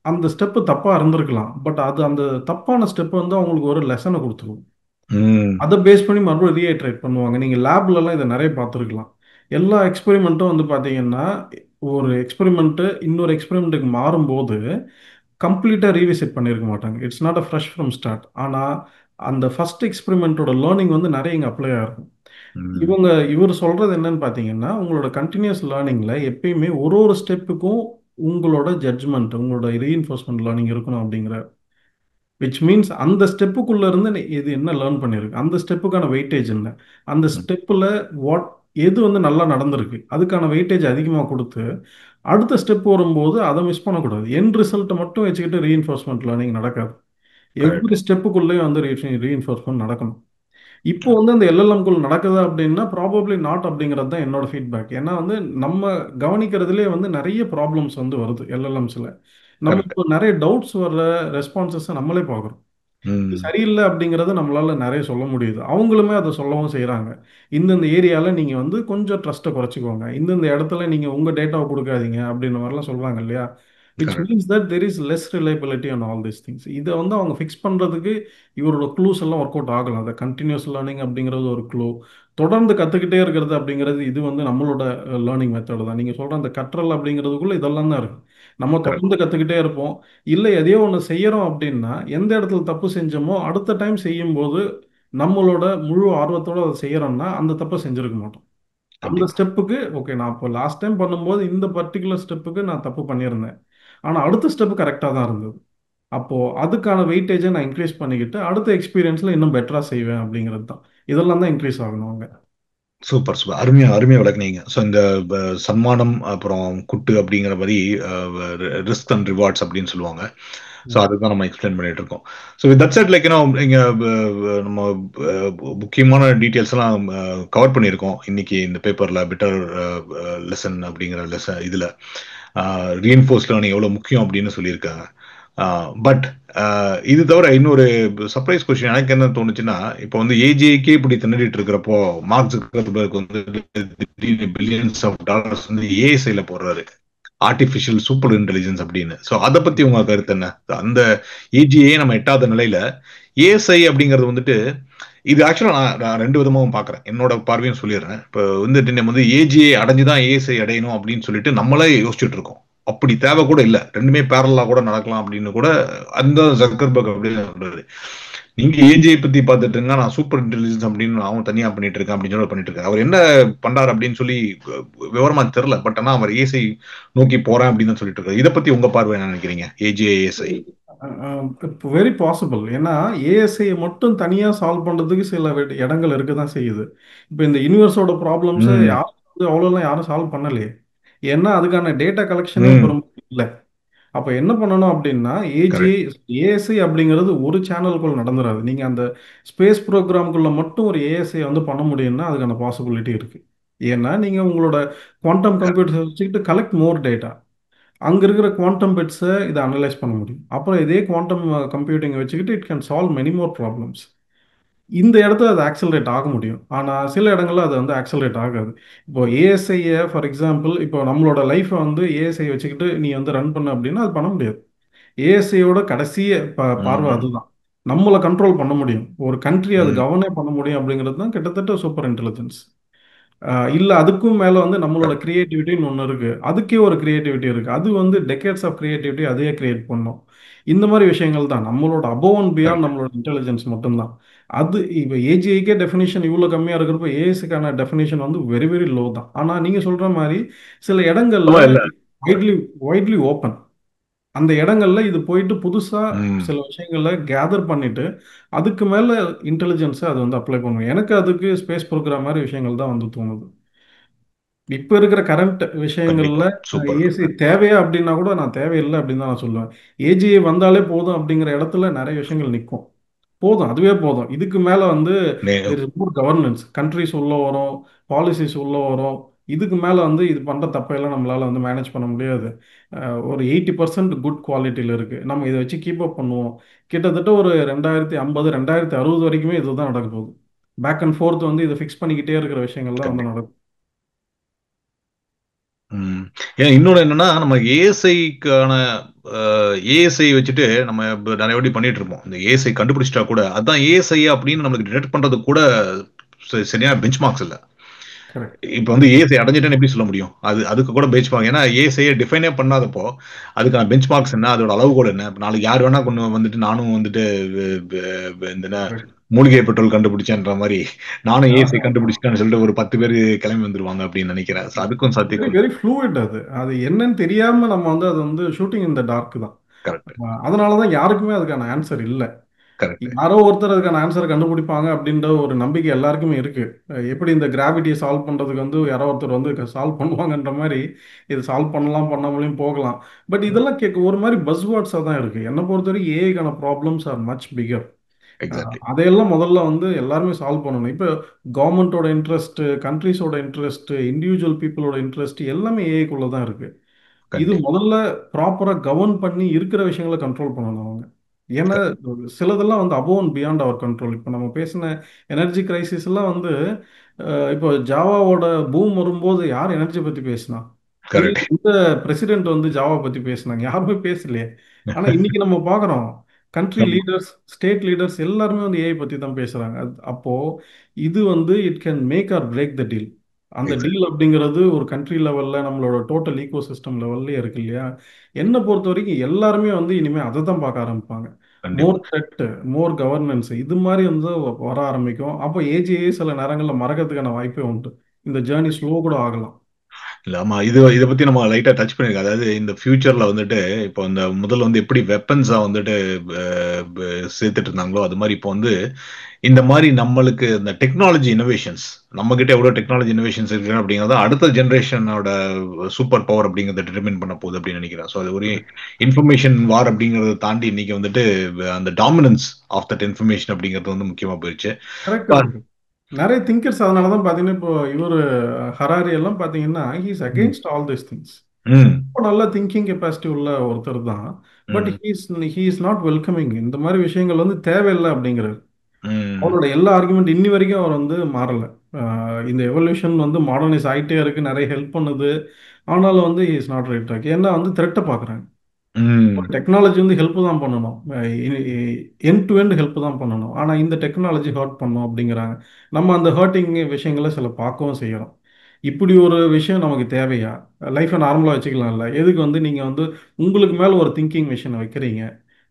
அந்த ஸ்டெப்பு தப்பாக இருந்திருக்கலாம். பட் அது அந்த தப்பான ஸ்டெப் வந்து அவங்களுக்கு ஒரு லெசனை கொடுத்துரும். ம். அதை பேஸ் பண்ணி மறுபடியும் ரீஐட்ரேட் பண்ணுவாங்க. நீங்கள் லேப்லலாம் இதை நிறைய பார்த்துருக்கலாம். எல்லா எக்ஸ்பெரிமெண்ட்டும் வந்து பார்த்தீங்கன்னா ஒரு எக்ஸ்பெரிமெண்ட்டு இன்னொரு எக்ஸ்பெரிமெண்ட்டுக்கு மாறும்போது கம்ப்ளீட்டாக ரீவிசிட் பண்ணியிருக்க மாட்டாங்க. It's not a fresh from start. ஆனால் அந்த ஃபர்ஸ்ட் எக்ஸ்பெரிமெண்ட்டோட லேர்னிங் வந்து நிறைய இங்கே அப்ளை ஆகும். ம். இவர் சொல்றது என்னன்னு பார்த்தீங்கன்னா உங்களோட கண்டினியூஸ் லேர்னிங்ல எப்பயுமே ஒரு ஒரு ஸ்டெப்புக்கும் உங்களோட ஜட்ஜ்மெண்ட் உங்களோட ரீஇன்ஃபோர்ஸ்மெண்ட் லேர்னிங் இருக்கணும் அப்படிங்கிற விச் மீன்ஸ் அந்த ஸ்டெப்புக்குள்ள இருந்து இது என்ன லேர்ன் பண்ணியிருக்கு, அந்த ஸ்டெப்புக்கான வெயிட்டேஜ் என்ன, அந்த ம். ஸ்டெப்பில் வாட் எது வந்து நல்லா நடந்திருக்கு அதுக்கான வெயிட்டேஜ் அதிகமாக கொடுத்து அடுத்த ஸ்டெப் வரும்போது அதை மிஸ் பண்ணக்கூடாது. என் ரிசல்ட்டை மட்டும் வச்சுக்கிட்டு ரீஇன்ஃபோர்ஸ்மெண்ட் லேர்னிங் நடக்காது. கரெக்ட். எவ்ரி ஸ்டெப்புக்குள்ளேயும் வந்து ரீஇன்ஃபோர்ஸ்மெண்ட் நடக்கணும். இப்போ வந்து அந்த எல்எல்எம்குள் நடக்குதா அப்படின்னா ப்ராபப்ளி நாட் அப்படிங்கிறது தான் என்னோட ஃபீட்பேக். ஏன்னா வந்து நம்ம கவனிக்கிறதுலே வந்து நிறைய ப்ராப்ளம்ஸ் வந்து வருது எல்எல்எம்ஸில். நம்ம கரெக்ட். இப்போ நிறைய டவுட்ஸ் வர்ற ரெஸ்பான்சஸை நம்மளே பார்க்குறோம். இது ம். சரியில்லை அப்படிங்கிறத நம்மளால நிறைய சொல்ல முடியுது. அவங்களுமே அதை சொல்லவும் செய்கிறாங்க. இந்தந்த ஏரியாவில் நீங்கள் வந்து கொஞ்சம் ட்ரஸ்ட்டை குறைச்சிக்கோங்க, இந்தந்த இடத்துல நீங்கள் உங்கள் டேட்டாவை கொடுக்காதீங்க அப்படின்ற மாதிரிலாம் சொல்கிறாங்க இல்லையா? Which correct. Means that there is less reliability on all this things. இதை வந்து அவங்க ஃபிக்ஸ் பண்ணுறதுக்கு இவரோட க்ளூஸ் எல்லாம் ஒர்க் அவுட் ஆகலாம். அந்த கண்டினியூஸ் லேர்னிங் அப்படிங்கிறது ஒரு க்ளூ, தொடர்ந்து கத்துக்கிட்டே இருக்கிறது அப்படிங்கிறது இது வந்து நம்மளோட லேர்னிங் மெத்தட் தான். நீங்க சொல்ற அந்த கற்றல் அப்படிங்கிறதுக்குள்ள இதெல்லாம் தான் இருக்கு. நம்ம கரெக்ட். தொடர்ந்து கத்துக்கிட்டே இருப்போம். இல்ல எதையோ ஒண்ணு செய்யறோம் அப்படின்னா, எந்த இடத்துல தப்பு செஞ்சோமோ அடுத்த டைம் செய்யும்போது நம்மளோட முழு ஆர்வத்தோட அதை செய்யறோம்னா அந்த தப்பை செஞ்சிருக்க மாட்டோம். அந்த கண்டிப்பா. ஸ்டெப்புக்கு ஓகே நான் இப்போ லாஸ்ட் டைம் பண்ணும்போது இந்த பர்டிகுலர் ஸ்டெப்புக்கு நான் தப்பு பண்ணியிருந்தேன். ஆனா அடுத்த ஸ்டெப் கரெக்டா தான் இருந்தது. அப்போ அதுக்கான வெயிட்டேஜை நான் இன்க்ரீஸ் பண்ணிக்கிட்டு அடுத்த எக்ஸ்பீரியன்ஸ்ல இன்னும் பெட்டரா செய்வேன் அப்படிங்கிறது தான். இதெல்லாம் தான் இன்க்ரீஸ் ஆகணும் அங்க. Super, super. அருமையா அருமையா விளக்குனீங்க. ஸோ இந்த சன்மானம், அப்புறம் குட்டு அப்படிங்கிற மாரி ரிஸ்க் அண்ட் ரிவார்ட்ஸ் அப்படின்னு சொல்லுவாங்க. ஸோ ம். அதுதான் நம்ம எக்ஸ்பிளைன் பண்ணிட்டு இருக்கோம். So with that set, like இங்க நம்ம முக்கியமான டீட்டெயில்ஸ் எல்லாம் கவர் பண்ணியிருக்கோம் இன்னைக்கு இந்த பேப்பர்ல. பெட்டர் லெசன் அப்படிங்கிற லெசன் இதுல ரீஎன்ஃபோர்ஸ் லேர்னிங் எவ்வளவு முக்கியம் அப்படின்னு சொல்லியிருக்காங்க. பட் இது தவிர இன்னொரு சர்ப்ரைஸ் கொஸ்டின் எனக்கு என்ன தோணுச்சுன்னா, இப்போ வந்து ஏஜிஐக்கே இப்படி திணறிட்டு இருக்கிறப்போ மார்க் ஜக்கர்பர்க் வந்து திடீர்னு பில்லியன்ஸ் ஆஃப் டாலர்ஸ் வந்து ஏஎஸ்ஐல போடுறாரு, ஆர்டிபிஷியல் சூப்பர் இன்டெலிஜென்ஸ் அப்படின்னு. ஸோ அதை பத்தி உங்க கருத்து என்ன? அந்த ஏஜிஐ நம்ம எட்டாத நிலையில ஏஎஸ்ஐ அப்படிங்கிறது வந்துட்டு, இது ஆக்சுவலா நான் ரெண்டு விதமாவும் பாக்குறேன். என்னோட பார்வையும் சொல்லிடுறேன். இப்போ வந்துட்டு நம்ம வந்து ஏஜிஐ அடைஞ்சுதான் ஏஎஸ்ஐ அடையணும் அப்படின்னு சொல்லிட்டு நம்மளே யோசிச்சுட்டு இருக்கோம். அப்படி தேவை கூட இல்ல. ரெண்டுமே பேரலா கூட நடக்கலாம் அப்படின்னு கூட அந்த ஜக்கர்பர்க் அப்படின்னு சொல்றாரு. நீங்க ஏஜிஐ பத்தி பார்த்துட்டு இருங்க, நான் சூப்பர் இன்டெலிஜென்ஸ் அப்படின்னு அவன் தனியா பண்ணிட்டு இருக்கேன் அப்படின்னு சொல்லி பண்ணிட்டு இருக்காரு. அவர் என்ன பண்றாரு அப்படின்னு சொல்லி விவரமா தெரியல. பட் ஆனா அவர் ஏஎஸ்ஐ நோக்கி போறேன் அப்படின்னு தான் சொல்லிட்டு இருக்காரு. இதை பத்தி உங்க பார்வை என்ன நினைக்கிறீங்க? AgI ASI. இப்போ வெரி பாசிபிள். ஏன்னா ஏஎஸ்ஐ மட்டும் தனியாக சால்வ் பண்ணுறதுக்கு சில இடங்கள் இருக்க தான் செய்யுது. இப்போ இந்த யூனிவர்ஸோட ப்ராப்ளம்ஸை ம். யாரும் வந்து அவ்வளோலாம் யாரும் சால்வ் பண்ணலையே. ஏன்னா அதுக்கான டேட்டா கலெக்ஷனே இப்போ ம். ரொம்ப இல்லை. அப்போ என்ன பண்ணணும் அப்படின்னா கரெக்ட். ஏஎஸ்ஐ அப்படிங்கிறது ஒரு சேனலுக்குள்ள நடந்துராது. நீங்கள் அந்த ஸ்பேஸ் ப்ரோக்ராம்குள்ள மட்டும் ஒரு ஏஎஸ்ஐ வந்து பண்ண முடியும்னா அதுக்கான பாசிபிலிட்டி இருக்கு. ஏன்னா நீங்கள் உங்களோட குவாண்டம் கம்ப்யூட்டர் வச்சுக்கிட்டு கலெக்ட் மோர் டேட்டா. அங்க இருக்கிற குவாண்டம் பிட்ஸை இதை அனலைஸ் பண்ண முடியும். அப்புறம் இதே குவாண்டம் கம்ப்யூட்டிங்கை வச்சுக்கிட்டு it can solve many more problems. இந்த இடத்துல அது ஆக்சலரேட் ஆக முடியும். ஆனால் சில இடங்கள்ல அது வந்து ஆக்சலரேட் ஆகாது. இப்போ ஏஎஸ்ஐயை ஃபார் எக்ஸாம்பிள் இப்போ நம்மளோட லைஃப்பை வந்து ஏஎஸ்ஐ வச்சுக்கிட்டு நீ வந்து ரன் பண்ண அப்படின்னா அது பண்ண முடியாது. ஏஎஸ்ஐயோட கடைசி பார்வை ம். அதுதான். நம்மளை கண்ட்ரோல் பண்ண முடியும். ஒரு கண்ட்ரி அது ம். கவர்னே பண்ண முடியும் அப்படிங்கிறது தான் கிட்டத்தட்ட சூப்பர் இன்டெலிஜென்ஸ். இல்ல அதுக்கும் மேல வந்து நம்மளோட கரெக்ட். கிரியேட்டிவிட்டின்னு ஒண்ணு இருக்கு. அதுக்கே ஒரு கிரியேட்டிவிட்டி இருக்கு. அது வந்து டெக்கேட்ஸ் ஆஃப் கிரியேட்டிவிட்டி அதையே கிரியேட் பண்ணும். இந்த மாதிரி விஷயங்கள் தான் நம்மளோட அபோவ் அண்ட் பியாண்ட் கரெக்ட். நம்மளோட இன்டெலிஜென்ஸ் மட்டும்தான். அது இப்போ ஏஜிஐக்கே டெஃபினிஷன் இவ்வளோ கம்மியா இருக்கிறப்ப ஏஎஸ்க்கான டெஃபினிஷன் வந்து வெரி வெரி லோ தான். ஆனா நீங்க சொல்ற மாதிரி சில இடங்கள்ல ஆமா, இல்ல. Widely widely open. அந்த இடங்கள்ல இது போயிட்டு புதுசா ம். சில விஷயங்களை கேதர் பண்ணிட்டு அதுக்கு மேல இன்டெலிஜென்ஸை அது வந்து அப்ளை பண்ணும். எனக்கு அதுக்கு ஸ்பேஸ் ப்ரோக்ராம் மாதிரி விஷயங்கள் தான் வந்து தோணுது. இப்ப இருக்கிற கரண்ட் விஷயங்கள்ல கண்டிப்பா. சூப்பர். ஏசி தேவையா அப்படின்னா கூட நான் தேவையில்லை அப்படின்னு தான் நான் சொல்லுவேன். ஏஜிஐ வந்தாலே போதும் அப்படிங்கிற இடத்துல நிறைய விஷயங்கள் நிற்கும். போதும் அதுவே போதும். இதுக்கு மேல வந்து நே there is more governance countries உள்ள வரும், பாலிசிஸ் உள்ள வரும். இதுக்கு மேல வந்து இது பண்ற தப்பையெல்லாம் நம்மளால வந்து மேனேஜ் பண்ண முடியாது. ஒரு 80% குட் குவாலிட்டியில இருக்கு. நம்ம இதை வச்சு கீப் அப் பண்ணுவோம். கிட்டத்தட்ட ஒரு 2050 2060 வரைக்குமே இதுதான் நடக்க போகுது. பேக் அண்ட் ஃபோர்த் வந்து இதை ஃபிக்ஸ் பண்ணிக்கிட்டே இருக்கிற விஷயங்கள் தான் வந்து கண்டிப்பா. நடக்கும். ம். ஏன் இன்னொன்னு என்னன்னா, நம்ம ஏஎஸ்ஐக்கான ஏஎஸ்ஐ வச்சுட்டு நம்ம நெறைய வாட்டி பண்ணிட்டு இருப்போம். இந்த ஏஎஸ்ஐ கண்டுபிடிச்சிட்டா கூட, அதான் ஏஎஸ்ஐ அப்படின்னு நம்மளுக்கு டிடெக்ட் பண்றதுக்கு கூட சரியான பெஞ்ச் மார்க்ஸ் இல்ல. கரெக்ட். இப்ப வந்து ஏஎஸ்ஐ அடைஞ்சிட்டேன்னு எப்படி சொல்ல முடியும்? அதுக்கு கூட பெஞ்ச் மார்க். ஏன்னா ஏஎஸ்ஐய டிஃபைனே பண்ணாதப்போ, அதுக்கான பெஞ்ச் மார்க்ஸ் என்ன? அதோட அளவுகோல் என்ன? இப்ப நாளைக்கு யார் வேணா கொண்டு வந்துட்டு நானும் வந்துட்டு வெ வெ வெ இந்த என்ன கரெக்ட். மூலிகை பெட்ரோல் கண்டுபிடிச்சேன்ற மாரி, நானும் ஏஎஸ்ஐ கண்டுபிடிச்சுட்டேன்னு சொல்லிட்டு ஒரு 10 பேரு கிளம்பி வந்துருவாங்க அப்படின்னு நெனைக்கிறேன். ஸோ அதுக்கும் வெரி சாத்தியக்கூறு. வெரி ஃப்ளூயிட் அது. அது என்னன்னு தெரியாம நம்ம வந்து அது வந்து ஷூட்டிங் இன் த டார்க் தான். கரெக்ட். அதனால தான் யாருக்குமே அதுக்கான ஆன்சர் இல்ல. கரெக்ட். யாரோ ஒருத்தர் அதுக்கான ஆன்சர கண்டுபிடிப்பாங்க அப்படின்ற ஒரு நம்பிக்கை எல்லாருக்குமே இருக்கு. எப்படி இந்த கிராவிட்டிய சால்வ் பண்றதுக்கு வந்து யாரோ ஒருத்தர் வந்து சால்வ் பண்ணுவாங்கன்ற மாரி, இது சால்வ் பண்ணலாம், பண்ணாமலும் போகலாம். பட் இதெல்லாம் கேட்க ஒரு மாரி பஸ்வேர்ட்ஸா தான் இருக்கு. என்ன பொறுத்தவரைக்கும் ஏஐக்கான problems are much bigger. Exactly. அதையெல்லாம் முதல்ல வந்து எல்லாருமே சால்வ் பண்ணணும். இப்போ கவர்மெண்ட்டோட இன்ட்ரெஸ்ட், கண்ட்ரீஸோட இன்ட்ரெஸ்ட், இண்டிவிஜுவல் பீப்புளோட இன்ட்ரெஸ்ட் எல்லாமே ஏஐக்குள்ள தான் இருக்கு. இது கண்டிப்பா. முதல்ல ப்ராப்பரா கவர்ன் பண்ணி இருக்கிற விஷயங்களை கண்ட்ரோல் பண்ணணும் அவங்க. ஏன்னா சிலதெல்லாம் வந்து above and beyond our control. இப்போ நம்ம பேசின எனர்ஜி கிரைசிஸ் எல்லாம் வந்து இப்போ ஜாவாவோட பூம் வரும்போது யார் எனர்ஜி பத்தி பேசினா? இல்ல கரெக்ட். இந்த பிரசிடென்ட் வந்து ஜாவா பத்தி பேசினாங்க? யாருமே பேசலையே. ஆனா இன்னைக்கு நம்ம பார்க்குறோம். கண்ட்ரி லீடர்ஸ், ஸ்டேட் லீடர்ஸ் எல்லாருமே வந்து ஏஐ பத்தி தான் பேசுறாங்க. அப்போ இது வந்து it can make or break the deal. அந்த Exactly. டீல் அப்படிங்கிறது ஒரு கண்ட்ரி லெவல்ல நம்மளோட டோட்டல் ஈகோ சிஸ்டம் லெவல்லே இருக்கு இல்லையா? என்னை பொறுத்த வரைக்கும் எல்லாருமே வந்து இனிமே அதை தான் பார்க்க ஆரம்பிப்பாங்க. மோர் கண்டிப்பா. த்ரெட், மோர் கவர்னன்ஸ் இது மாதிரி வந்து வர ஆரம்பிக்கும். அப்போ ஏஜிஏ சில நேரங்களில் மறக்கிறதுக்கான வாய்ப்பே உண்டு. இந்த ஜேர்னி ஸ்லோ கூட ஆகலாம். இல்ல, ஆமா, இதை பத்தி நம்ம லைட்டா டச் பண்ணிருக்கோம். அதாவது இந்த ஃபியூச்சர்ல வந்துட்டு இப்போ இந்த முதல்ல வந்து எப்படி வெப்பன்ஸா வந்துட்டு சேர்த்துட்டு இருந்தாங்களோ அது மாதிரி இப்போ வந்து இந்த மாதிரி நம்மளுக்கு இந்த டெக்னாலஜி இனோவேஷன்ஸ் நம்ம கிட்ட எவ்வளவு டெக்னாலஜி இனோவேஷன்ஸ் இருக்கு அப்படிங்கறத அடுத்த ஜெனரேஷனோட சூப்பர் பவர் அப்படிங்கறத டிட்டர்மின் பண்ண போகுது அப்படின்னு நினைக்கிறேன். ஸோ அது ஒரு இன்ஃபர்மேஷன் வார் அப்படிங்கறத தாண்டி இன்னைக்கு வந்துட்டு அந்த டாமினன்ஸ் ஆஃப் தட் இன்ஃபர்மேஷன் அப்படிங்கிறது வந்து முக்கியமா போயிடுச்சு. கரெக்ட் தான். நிறைய திங்கர்ஸ் அதனால தான் பார்த்தீங்கன்னா இப்போ இவர் ஹராரி எல்லாம் பார்த்தீங்கன்னா ஹீஸ் ம். Against all this things. ம். ரொம்ப நல்ல திங்கிங் கெப்பாசிட்டி உள்ள ஒருத்தர் தான். பட் ம். He is not welcoming. இந்த மாதிரி விஷயங்கள் வந்து தேவையில்லை அப்படிங்கிறார். ம். அவரோட எல்லா ஆர்குமெண்ட் இன்னி வரைக்கும் அவர் வந்து மாறல. இந்த எவல்யூஷன் வந்து மாடர்னைஸ் ஆகிட்டே இருக்கு, நிறைய ஹெல்ப் பண்ணுது. ஆனாலும் வந்து இஸ் நாட் ரைட் ட்ராக். ஏன்னா வந்து த்ரெட்டை பார்க்குறாங்க. ம். டெக்னாலஜி வந்து ஹெல்ப் தான் பண்ணணும், எண்ட் டு எண்ட் ஹெல்ப் தான் பண்ணணும். ஆனால் இந்த டெக்னாலஜி ஹர்ட் பண்ணும் அப்படிங்கிறாங்க. நம்ம அந்த ஹர்ட்டிங் விஷயங்களை சில பார்க்கவும் செய்கிறோம். இப்படி ஒரு விஷயம் நமக்கு தேவையா? லைஃப்பை நார்மலாக வச்சுக்கலாம்ல. எதுக்கு வந்து நீங்கள் வந்து உங்களுக்கு மேலே ஒரு திங்கிங் மிஷினை வைக்கிறீங்க?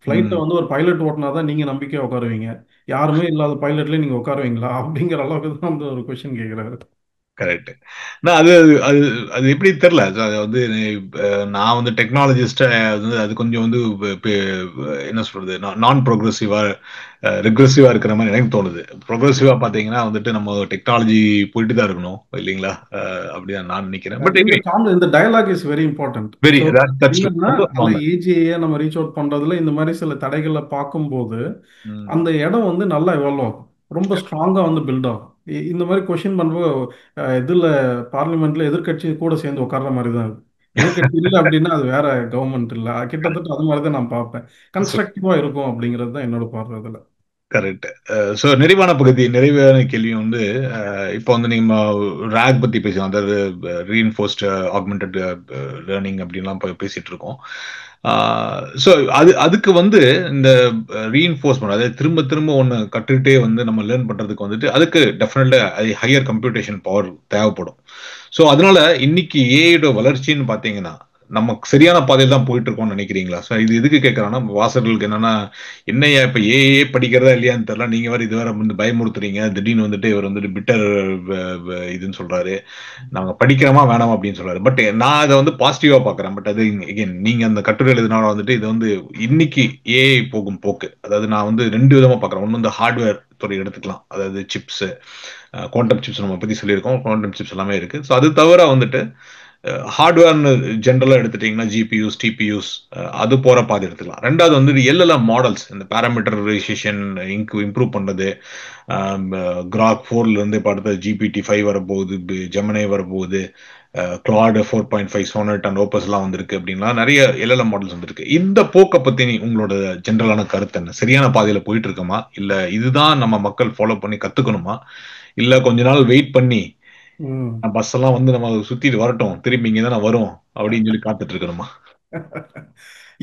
ஃப்ளைட்டை ம். வந்து ஒரு பைலட் ஓட்டினா தான் நீங்கள் நம்பிக்கையாக உட்காருவீங்க. யாருமே இல்லாத பைலட்லேயே நீங்கள் உட்காருவீங்களா அப்படிங்கிற அளவுக்கு தான் வந்து ஒரு கொஷின் கேட்குறாரு. கரெக்ட். நான் அது அது அது எப்படி தெரியல. அது வந்து நான் வந்து டெக்னாலஜிஸ்ட் வந்து அது கொஞ்சம் வந்து என்ன சொல்றது, நான் ப்ரோக்ரஸிவா ரிக்ரெசிவா இருக்கிற மாதிரி எனக்கு தோணுது. ப்ரோக்ரஸிவா பாத்தீங்கன்னா வந்துட்டு நம்ம டெக்னாலஜி போயிட்டு தான் இருக்கணும் இல்லைங்களா? அப்படிதான் நான் நினைக்கிறேன். பட் இந்த எனிவே இந்த dialogue is very important. Very so that's என்னன்னா அதில் சந்தோஷம். ஏஜிஏ நம்ம ரீச் அவுட் பண்றதுல இந்த மாதிரி சில தடைகளை பார்க்கும்போது அந்த இடம் வந்து நல்லா எவால்வ் ஆகும், ரொம்ப ஸ்ட்ராங்கா வந்து பில்ட் ஆகும். இந்த மாதிரி கொஸ்டின் பண்ணும்போது இதுல பார்லிமெண்ட்ல எதிர்க்கட்சி கூட சேர்ந்து உட்கார்ற மாதிரி தான் இருக்கு. எதிர்க்கட்சி இல்லை அப்படின்னா அது வேற கவர்மெண்ட் இல்லை. கிட்டத்தட்ட அது மாதிரி தான் நான் பார்ப்பேன். கன்ஸ்ட்ரக்டிவா இருக்கும் அப்படிங்கிறது தான் என்னோட பார்வை அதுல. கரெக்ட். ஸோ நிறைவான பகுதி, நிறைவான கேள்வி வந்து இப்போ வந்து நீங்க ரேக் பத்தி பேசலாம், அதாவது ரீஇன்ஃபோர்ஸ்ட் ஆக்மெண்டட் லேர்னிங் அப்படின்லாம் பேசிட்டு இருக்கோம். ஸோ அதுக்கு வந்து இந்த ரீஇன்ஃபோர்ஸ்மெண்ட், அதாவது திரும்ப திரும்ப ஒன்று கற்றுக்கிட்டே வந்து நம்ம லேர்ன் பண்றதுக்கு வந்துட்டு அதுக்கு டெஃபினெட்லி ஹையர் கம்ப்யூட்டேஷன் பவர் தேவைப்படும். ஸோ அதனால இன்னைக்கு ஏஐயோட வளர்ச்சின்னு பார்த்தீங்கன்னா நம்ம சரியான பாதையில் தான் போயிட்டு இருக்கோம்னு நினைக்கிறீங்களா? ஸோ இது எதுக்கு கேட்கறான்னா, வாசகர்களுக்கு என்னன்னா, என்னய்யா இப்ப ஏஏ படிக்கிறதா இல்லையான்னு தெரியல, நீங்க வேற இது வேற வந்து பயமுறுத்துறீங்க, திடீர்னு வந்துட்டு இவர் வந்துட்டு பிட்டர் இதுன்னு சொல்றாரு, நாங்க படிக்கிறோமா வேணாமா அப்படின்னு சொல்றாரு. பட் நான் அதை வந்து பாசிட்டிவா பாக்குறேன். பட் அது again, நீங்க அந்த கட்டுரை எழுதினால வந்துட்டு இது வந்து இன்னைக்கு ஏஐ போகும் போக்கு, அதாவது நான் வந்து ரெண்டு விதமா பாக்குறேன். ஒன்னு இந்த ஹார்ட்வேர் துறை எடுத்துக்கலாம், அதாவது சிப்ஸ், குவாண்டம் சிப்ஸ் நம்ம பத்தி சொல்லியிருக்கோம், குவாண்டம் சிப்ஸ் எல்லாமே இருக்கு. ஸோ அது தவிர வந்துட்டு ஹார்ட்வேர்னு ஜென்ரலா எடுத்துட்டீங்கன்னா ஜிபியூஸ், டிபியூஸ், அது போற பாதை எடுத்துக்கலாம். ரெண்டாவது வந்து எல்எல்எம் மாடல்ஸ், இந்த பேராமீட்டரைசேஷன் இம்ப்ரூவ் பண்ணது, கிராக் 4ல இருந்து இப்போ அடுத்த ஜிபிடி 5 வரப்போகுது, ஜெமினை வரப்போகுது, கிளாட் 4.5, சோனட் அண்ட் ஓப்பஸ் எல்லாம் வந்திருக்கு. அப்படின்னா நிறைய எல்எல்எம் மாடல்ஸ் வந்திருக்கு. இந்த போக்கை பத்தி உங்களோட ஜென்ரலான கருத்து என்ன? சரியான பாதையில போயிட்டு இருக்கோமா, இல்ல இதுதான் நம்ம மக்கள் ஃபாலோ பண்ணி கத்துக்கணுமா, இல்ல கொஞ்ச நாள் வெயிட் பண்ணி ம். பஸ் எல்லாம் வந்து நம்ம சுத்திட்டு வரட்டும், திரும்பி இங்க தானே வரும் அப்படின்னு சொல்லி காத்துட்டு இருக்கணுமா?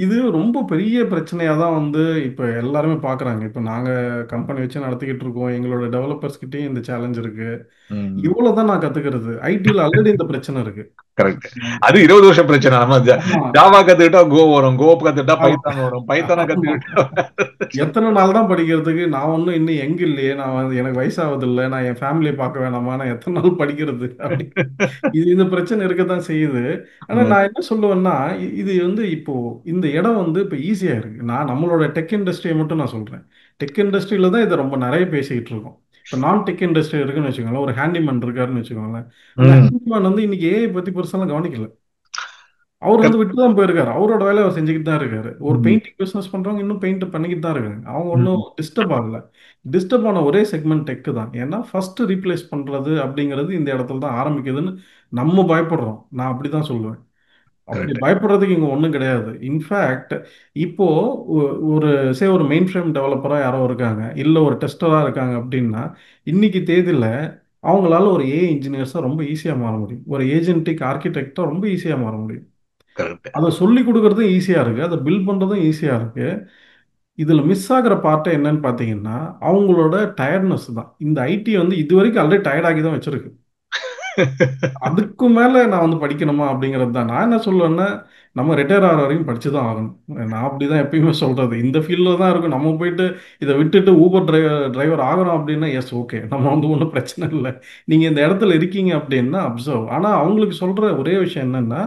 இது ரொம்ப பெரிய பிரச்சனையா தான் வந்து இப்ப எல்லாருமே பார்க்குறாங்க. இப்ப நாங்க கம்பெனி வச்சு நடத்திக்கிட்டு இருக்கோம். எங்களோட டெவலப்பர்ஸ் கிட்டயும் இந்த சேலஞ்ச் இருக்கு. ம். இவ்வளவு தான் நான் கத்துக்கிறது. ஐடில ஆல்ரெடி இந்த பிரச்சனை இருக்கு. கரெக்ட். அது 20 வருஷம் பிரச்சனை. நம்ம ஆமா. ஜாவா கத்துக்கிட்டா கோ வரும், கோ கத்துக்கிட்டா ஆமா. பைத்தான் வரும், பைத்தான ஆமா. கத்துக்கிட்டா எத்தனை நாள் தான் படிக்கிறதுக்கு? நான் ஒன்றும் இன்னும் யங் இல்லையே. நான் வந்து எனக்கு வயசாகுது இல்லை. நான் என் ஃபேமிலியை பார்க்க வேணாமா? நான் எத்தனை நாள் படிக்கிறது? அப்படி இந்த பிரச்சனை இருக்கத்தான் செய்யுது. ஆனா ம். நான் என்ன சொல்லுவேன்னா, இது வந்து இப்போ இந்த இடம் வந்து இப்போ ஈஸியா இருக்கு. நான் நம்மளோட டெக் இண்டஸ்ட்ரியை மட்டும் நான் சொல்றேன். டெக் இண்டஸ்ட்ரியில தான் இதை ரொம்ப நிறைய பேசிக்கிட்டு இருக்கோம். இப்போ நான் டெக் இண்டஸ்ட்ரி இருக்குன்னு வச்சுக்கோங்களேன். ஒரு ஹேண்டிமேன் இருக்காருன்னு வச்சுக்கோங்களேன். அந்த ம். ஹேண்டிமேன் வந்து இன்னைக்கு ஏஐ பத்தி பெருசாலாம் கவனிக்கல. அவர் வந்து விட்டு தான் போயிருக்காரு. அவரோட வேலையை அவர் செஞ்சுக்கிட்டு தான் இருக்காரு. ஒரு ம். பெயிண்டிங் பிசினஸ் பண்றவங்க இன்னும் பெயிண்ட் பண்ணிக்கிட்டு தான் இருக்காங்க. அவங்க ஒன்றும் ம். டிஸ்டர்ப் ஆகல. டிஸ்டர்ப் ஆன ஒரே செக்மெண்ட் டெக் தான். ஏன்னா ஃபர்ஸ்ட் ரீப்ளேஸ் பண்றது அப்படிங்கிறது இந்த இடத்துல தான் ஆரம்பிக்குதுன்னு நம்ம பயப்படுறோம். நான் அப்படி தான் சொல்லுவேன். அப்படி கரெக்ட். பயப்படுறதுக்கு இங்க ஒன்றும் கிடையாது. இன்ஃபேக்ட் இப்போ ஒரு ஒரு மெயின் ஃப்ரேம் டெவலப்பரா யாரோ இருக்காங்க, இல்ல ஒரு டெஸ்டரா இருக்காங்க அப்படின்னா, இன்னைக்கு தேதியில அவங்களால ஒரு ஏஐ இன்ஜினியர்ஸா ரொம்ப ஈஸியா மாற முடியும். ஒரு ஏஜென்டிக் ஆர்கிடெக்டா ரொம்ப ஈஸியா மாற முடியும். கரெக்ட். அதை சொல்லி கொடுக்கறதும் ஈஸியா இருக்கு. அதை பில்ட் பண்றதும் ஈஸியா இருக்கு. இதுல மிஸ் ஆகுற பார்ட் என்னன்னு பாத்தீங்கன்னா அவங்களோட டயர்ட்னஸ் தான். இந்த ஐடி வந்து இது வரைக்கும் ஆல்ரெடி டயர்ட் ஆகி தான் வச்சிருக்கு. அதுக்கு மேல நான் வந்து படிக்கணுமா அப்படிங்கிறது தான். நான் என்ன சொல்லுவேன்னா, நம்ம ரிட்டயர் ஆகிற வரைக்கும் படிச்சு தான் ஆகணும். நான் அப்படிதான் எப்பயுமே சொல்றது. இந்த ஃபீல்டில் தான் இருக்கும். நம்ம போயிட்டு இதை விட்டுட்டு ஊபர் டிரைவர் ஆகிறோம் அப்படின்னா எஸ் ஓகே, நம்ம வந்து ஒன்றும் பிரச்சனை இல்லை. நீங்கள் இந்த இடத்துல இருக்கீங்க அப்படின்னா அப்சர்வ். ஆனால் அவங்களுக்கு சொல்கிற ஒரே விஷயம் என்னன்னா,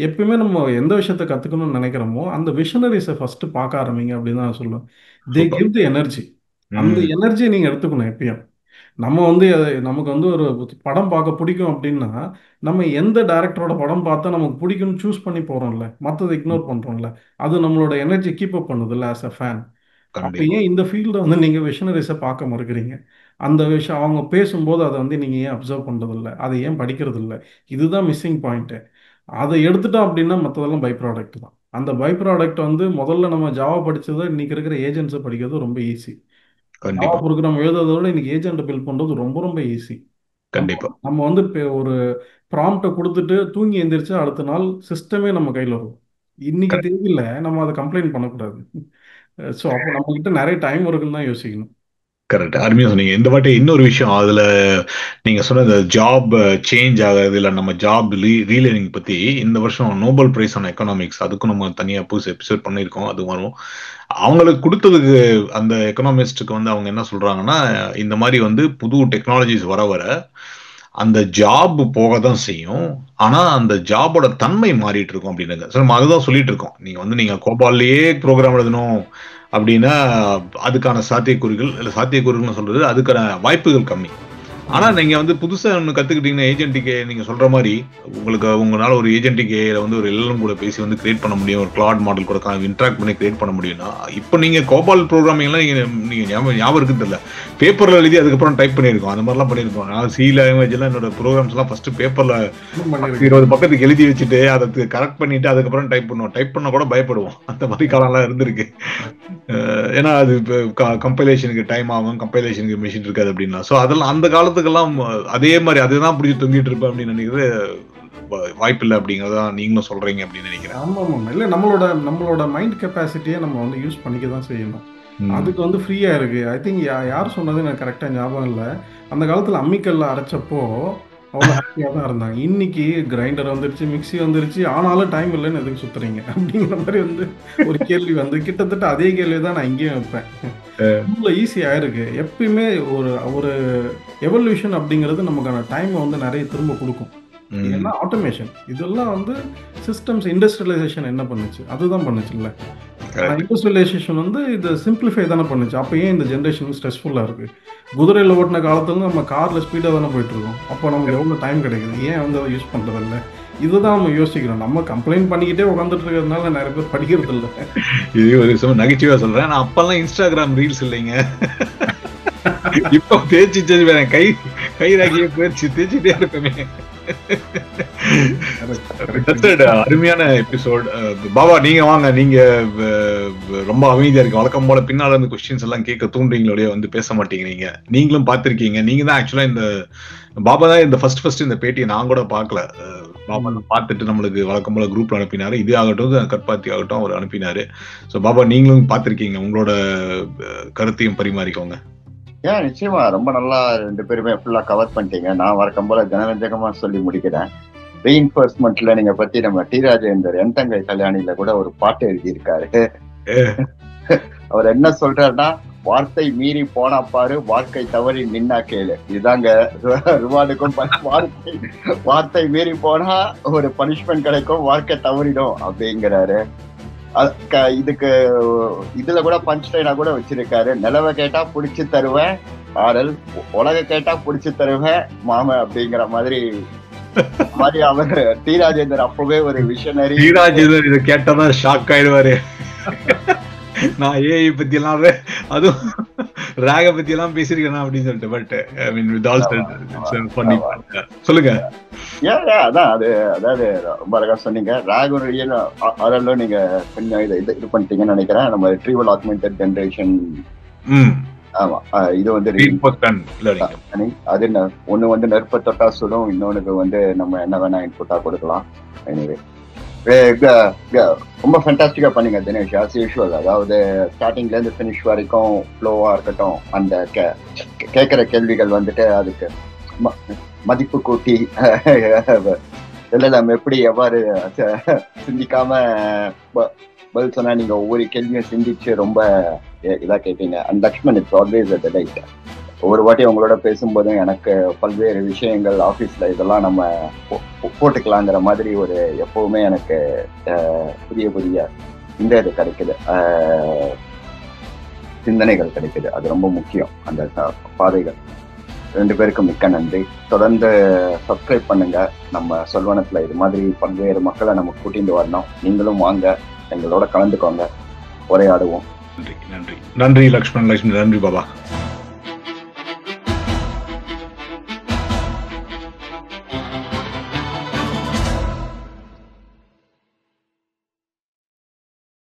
எப்பயுமே நம்ம எந்த விஷயத்தை கற்றுக்கணும்னு நினைக்கிறோமோ அந்த விஷனரிஸை ஃபஸ்ட்டு பார்க்க ஆரம்பிங்க அப்படின்னு தான் நான் சொல்லுவேன். தே சூப்பர். Give the energy. அந்த எனர்ஜியை நீங்கள் எடுத்துக்கணும் எப்பயும். நம்ம வந்து நமக்கு வந்து ஒரு படம் பார்க்க பிடிக்கும் அப்படின்னா, நம்ம எந்த டைரக்டரோட படம் பார்த்தா நமக்கு பிடிக்கும்னு சூஸ் பண்ணி போறோம்ல, மற்றதை இக்னோர் பண்றோம்ல, அது நம்மளோட எனர்ஜி கீப் அப் பண்ணுதுல்ல ஆஸ் அ ஃபேன். அப்ப கண்டிப்பா. ஏன் இந்த ஃபீல்ட வந்து நீங்க விஷனரிஸை பார்க்க மறுக்கிறீங்க? அந்த விஷயம் அவங்க பேசும்போது அதை வந்து நீங்க ஏன் அப்சர்வ் பண்றது இல்ல? அதை ஏன் படிக்கிறது இல்ல? இதுதான் மிஸ்ஸிங் பாயிண்ட். அதை எடுத்துட்டோம் அப்படின்னா மற்றதெல்லாம் பை ப்ராடக்ட் தான். அந்த பை ப்ராடக்ட் வந்து முதல்ல நம்ம ஜாவா படிச்சதை இன்னைக்கு இருக்கிற ஏஜென்ட்ஸை படிக்கிறது ரொம்ப ஈஸி. ஜாவா கண்டிப்பா. ப்ரோக்ராம் எழுதுறத விட இன்னைக்கு ஏஜென்ட் பில்ட் பண்றது ரொம்ப ரொம்ப ஈஸி. நம்ம கண்டிப்பா. நம்ம வந்து இப்போ ஒரு ப்ராம்ப்டை கொடுத்துட்டு தூங்கி எந்திரிச்சு அடுத்த நாள் சிஸ்டமே நம்ம கையில் வரும். இன்னைக்கு தேதியில நம்ம அதை கம்ப்ளைண்ட் பண்ணக்கூடாது. ஸோ அப்போ நம்ம கிட்ட நிறைய டைம் இருக்குன்னு தான் யோசிக்கணும். கரெக்ட். அருமையா சொன்னீங்க. இந்த வாட்டி இன்னொரு விஷயம் அதுல நீங்க சொன்ன இந்த ஜாப் சேஞ்ச் ஆகுது இல்ல நம்ம ஜாப் ரீலேர்னிங் பத்தி இந்த வருஷம் நோபல் பிரைஸ் ஆன் எக்கனாமிக்ஸ் அதுக்கும் நம்ம தனியா புதுசு எபிசோட் பண்ணியிருக்கோம். அது வரும். அவங்களுக்கு கொடுத்ததுக்கு அந்த எக்கனாமிஸ்டுக்கு வந்து அவங்க என்ன சொல்றாங்கன்னா, இந்த மாதிரி வந்து புது டெக்னாலஜிஸ் வர வர அந்த ஜாப் போக தான் செய்யும். ஆனா அந்த ஜாபோட தன்மை மாறிட்டு இருக்கும் அப்படின்னாங்க. சார் நம்ம அதுதான் சொல்லிட்டு இருக்கோம். நீங்க கோபால்லயே ப்ரோக்ராம் எழுதணும் அப்படின்னா அதுக்கான சாத்தியக்கூறுகள் இல்ல சாத்தியக்கூறுகள்னு சொல்றது அதுக்கான வாய்ப்புகள் கம்மி. ஆனா நீங்க வந்து புதுசா ஒண்ணு கத்துக்கிட்டீங்கன்னா ஏஜென்டிகே நீங்க சொல்ற மாதிரி உங்களால ஒரு ஏஜென்டிகேல வந்து ஒரு எல்எல்எம் கூட பேசி வந்து கிரியேட் பண்ண முடியும். ஒரு கிளாட் மாடல் கூட இன்டராக்ட் பண்ணி கிரியேட் பண்ண முடியும்னா இப்போ நீங்க கோபால் ப்ரோக்ராமிங் எல்லாம் நீங்க ஞாபகம் இருக்குது இல்ல பேப்பர்ல எழுதி அதுக்கப்புறம் டைப் பண்ணியிருக்கோம். அந்த மாதிரிலாம் பண்ணியிருக்கோம். நான் சி லாங்குவேஜ் எல்லாம் என்னோட ப்ரோக்ராம்ஸ் எல்லாம் ஃபர்ஸ்ட் பேப்பர்ல 20 பக்கத்துக்கு எழுதி வச்சுட்டு அதை கரெக்ட் பண்ணிட்டு அதுக்கப்புறம் டைப் பண்ணுவோம். டைப் பண்ண கூட பயப்படுவோம். அந்த மாதிரி காலம்லாம் இருந்திருக்கு. ஏன்னா அது கம்பைலேஷனுக்கு டைம் ஆகும், கம்பைலேஷனுக்கு மிஷின் இருக்காது அப்படின்னா. ஸோ அதெல்லாம் அந்த காலத்துக்கெல்லாம் அதே மாதிரி அதுதான் பிடிச்சி தொங்கிட்டு இருப்பேன் அப்படின்னு நினைக்கிறது வாய்ப்பு இல்லை அப்படிங்கிறதா நீங்களும் சொல்றீங்க அப்படின்னு நினைக்கிறேன். ஆமா ஆமா. இல்லை நம்மளோட மைண்ட் கெப்பாசிட்டியை நம்ம வந்து யூஸ் பண்ணிக்க தான் செய்யணும். அதுக்கு வந்து ஃப்ரீயா இருக்கு. ஐ திங்க் யார் சொன்னது எனக்கு கரெக்டாக ஞாபகம் இல்லை. அந்த காலத்தில் அம்மிக்கல்ல அரைச்சப்போ அவ்வளோ ஹாப்பியாக தான் இருந்தாங்க. இன்னைக்கு கிரைண்டர் வந்துருச்சு, மிக்சி வந்துருச்சு, ஆனாலும் டைம் இல்லைன்னு எதுக்கு சுத்துறீங்க அப்படிங்கிற மாதிரி வந்து ஒரு கேள்வி வந்து கிட்டத்தட்ட அதே கேள்வி தான் நான் இங்கேயும் வைப்பேன். இவ்வளோ ஈஸியாக இருக்கு. எப்பயுமே ஒரு ஒரு எவல்யூஷன் அப்படிங்கிறது நமக்கான டைமை வந்து நிறைய திரும்ப கொடுக்கும். ஏன்னா ஆட்டோமேஷன் இதெல்லாம் வந்து சிஸ்டம்ஸ் இண்டஸ்ட்ரியலைசேஷன் என்ன பண்ணுச்சு, அதுதான் பண்ணுச்சு இல்லை. இண்டஸ்ட்ரியலைசேஷன் வந்து இதை சிம்பிளிஃபை தானே பண்ணுச்சு. அப்போ ஏன் இந்த ஜென்ரேஷன் ஸ்ட்ரெஸ்ஃபுல்லாக இருக்கு? குதிரையில் ஓட்டின காலத்துல நம்ம காரில் ஸ்பீடாக தானே போயிட்டு இருக்கோம். அப்போ நமக்கு எவ்வளோ டைம் கிடைக்குது, ஏன் வந்து அதை யூஸ் பண்ணுறதில்ல? இதுதான் நம்ம யோசிக்கிறோம். நம்ம கம்ப்ளைண்ட் பண்ணிக்கிட்டே உட்காந்துட்டு இருக்கிறதுனால நிறைய பேர் படிக்கிறது இல்லை. இது ஒரு நகைச்சுவா சொல்றேன். நான் அப்பெல்லாம் இன்ஸ்டாகிராம் ரீல்ஸ் இல்லைங்க. இப்போ தேய்ச்சி கை ராகிய பேச்சு தேய்ச்சிட்டே இருப்பேன். அருமையான எபிசோட். பாபா நீங்க வாங்க. நீங்க ரொம்ப அமைதியா இருக்கு. வழக்கம் போல பின்னால இருந்து கொஸ்டின்ஸ் எல்லாம் கேட்க தூண்டுறீங்களோடய வந்து பேச மாட்டேங்கிறீங்க. நீங்களும் பார்த்திருக்கீங்க. நீங்க தான் ஆக்சுவலா இந்த பாபா தான் இந்த ஃபர்ஸ்ட் இந்த பேட்டியை நான் கூட பார்க்கல. பாபா பார்த்துட்டு நம்மளுக்கு வழக்கம் போல குரூப்ல அனுப்பினாரு. இது ஆகட்டும் கற்பாத்தி ஆகட்டும் அவர் அனுப்பினாரு. ஸோ பாபா நீங்களும் பார்த்திருக்கீங்க. உங்களோட கருத்தையும் பரிமாறிக்கோங்க. ஏன் நிச்சயமா ரொம்ப நல்லா 2 பேருமே ஃபுல்லா கவர் பண்ணிட்டீங்க. நான் வழக்கம் போல ஜனரஞ்சகமா சொல்லி முடிக்கிறேன். ரீஇன்ஃபோர்ஸ்மெண்ட்ல நீங்க பத்தி நம்ம டி ராஜேந்தர் என்தங்கை கல்யாணியில கூட ஒரு பாட்டு எழுதியிருக்காரு. அவர் என்ன சொல்றாருன்னா, வார்த்தை மீறி போனா பாரு, வாழ்க்கை தவறி நின்னா கேளு. இதுதாங்க ருவானுக்கும் வார்த்தை மீறி போனா ஒரு பனிஷ்மெண்ட் கிடைக்கும், வாழ்க்கை தவறிடும் அப்படிங்கிறாரு. இதுக்கு இதுல கூட பஞ்ச் லைனா கூட வச்சிருக்காரு. நிலவை கேட்டா புடிச்சு தருவேன் ஆரல், உலக கேட்டா புடிச்சு தருவேன் மாம அப்படிங்கிற மாதிரி அவர் டி ராஜேந்தர் அப்பவே ஒரு விஷனரி. டி ராஜேந்தர் இதை கேட்டதான் ஷாக் ஆயிடுவாரு. நான் ஏஐ பத்தி எல்லாம் அதுவும் ராக பத்தி எல்லாம் பேசிருக்கேன் அப்படின்னு சொல்லிட்டு. But I mean with all சொல்லுங்க. அதான் அதாவது ரொம்ப அழகா சொன்னீங்க. ராகுரியல் அரலும் நீங்க கொஞ்சம் இது பண்ணிட்டீங்கன்னு நினைக்கிறேன். நம்ம ரிட்ரீவல் ஆக்மெண்டட் ஜெனரேஷன். ஆமா, இது வந்து அது ஒண்ணு வந்து நெருப்ப தொட்டா சுடும், இன்னொன்னுக்கு வந்து நம்ம என்ன வேணா இன்புட்டா கொடுக்கலாம். எனிவே ரொம்ப ஃபேண்டாஸ்டிக்கா பண்ணீங்க தினேஷ், ஆஸ் யூஷுவல். அதாவது ஸ்டார்டிங்ல இருந்து ஃபினிஷ் வரைக்கும் ஃப்ளோவா இருக்கட்டும், அந்த கேட்கிற கேள்விகள் வந்துட்டு அதுக்கு மதிப்பு கூட்டி எல்லாம் எப்படி எவ்வாறு சிந்திக்காம பதில் சொன்னா, நீங்க ஒவ்வொரு கேள்வியும் சிந்திச்சு ரொம்ப இதா கேட்டீங்க. And Lakshman, it's always a delight. ஒவ்வொரு வாட்டி உங்களோட பேசும்போதும் எனக்கு பல்வேறு விஷயங்கள் ஆஃபீஸ்ல இதெல்லாம் நம்ம போட்டுக்கலாங்கிற மாதிரி ஒரு எப்பவுமே எனக்கு புதிய புதிய இந்த இது கிடைக்குது, சிந்தனைகள் கிடைக்குது. அது ரொம்ப முக்கியம், அந்த பாதைகள். 2 பேருக்கும் மிக்க நன்றி. தொடர்ந்து சப்ஸ்கிரைப் பண்ணுங்க. நம்ம சொல்வனத்துல இது மாதிரி பல்வேறு மக்களை நம்ம கூட்டிட்டு வரணும். நீங்களும் வாங்க, எங்களோட கலந்துக்கோங்க, உரையாடுவோம். நன்றி நன்றி நன்றி லக்ஷ்மண், நன்றி பாபா.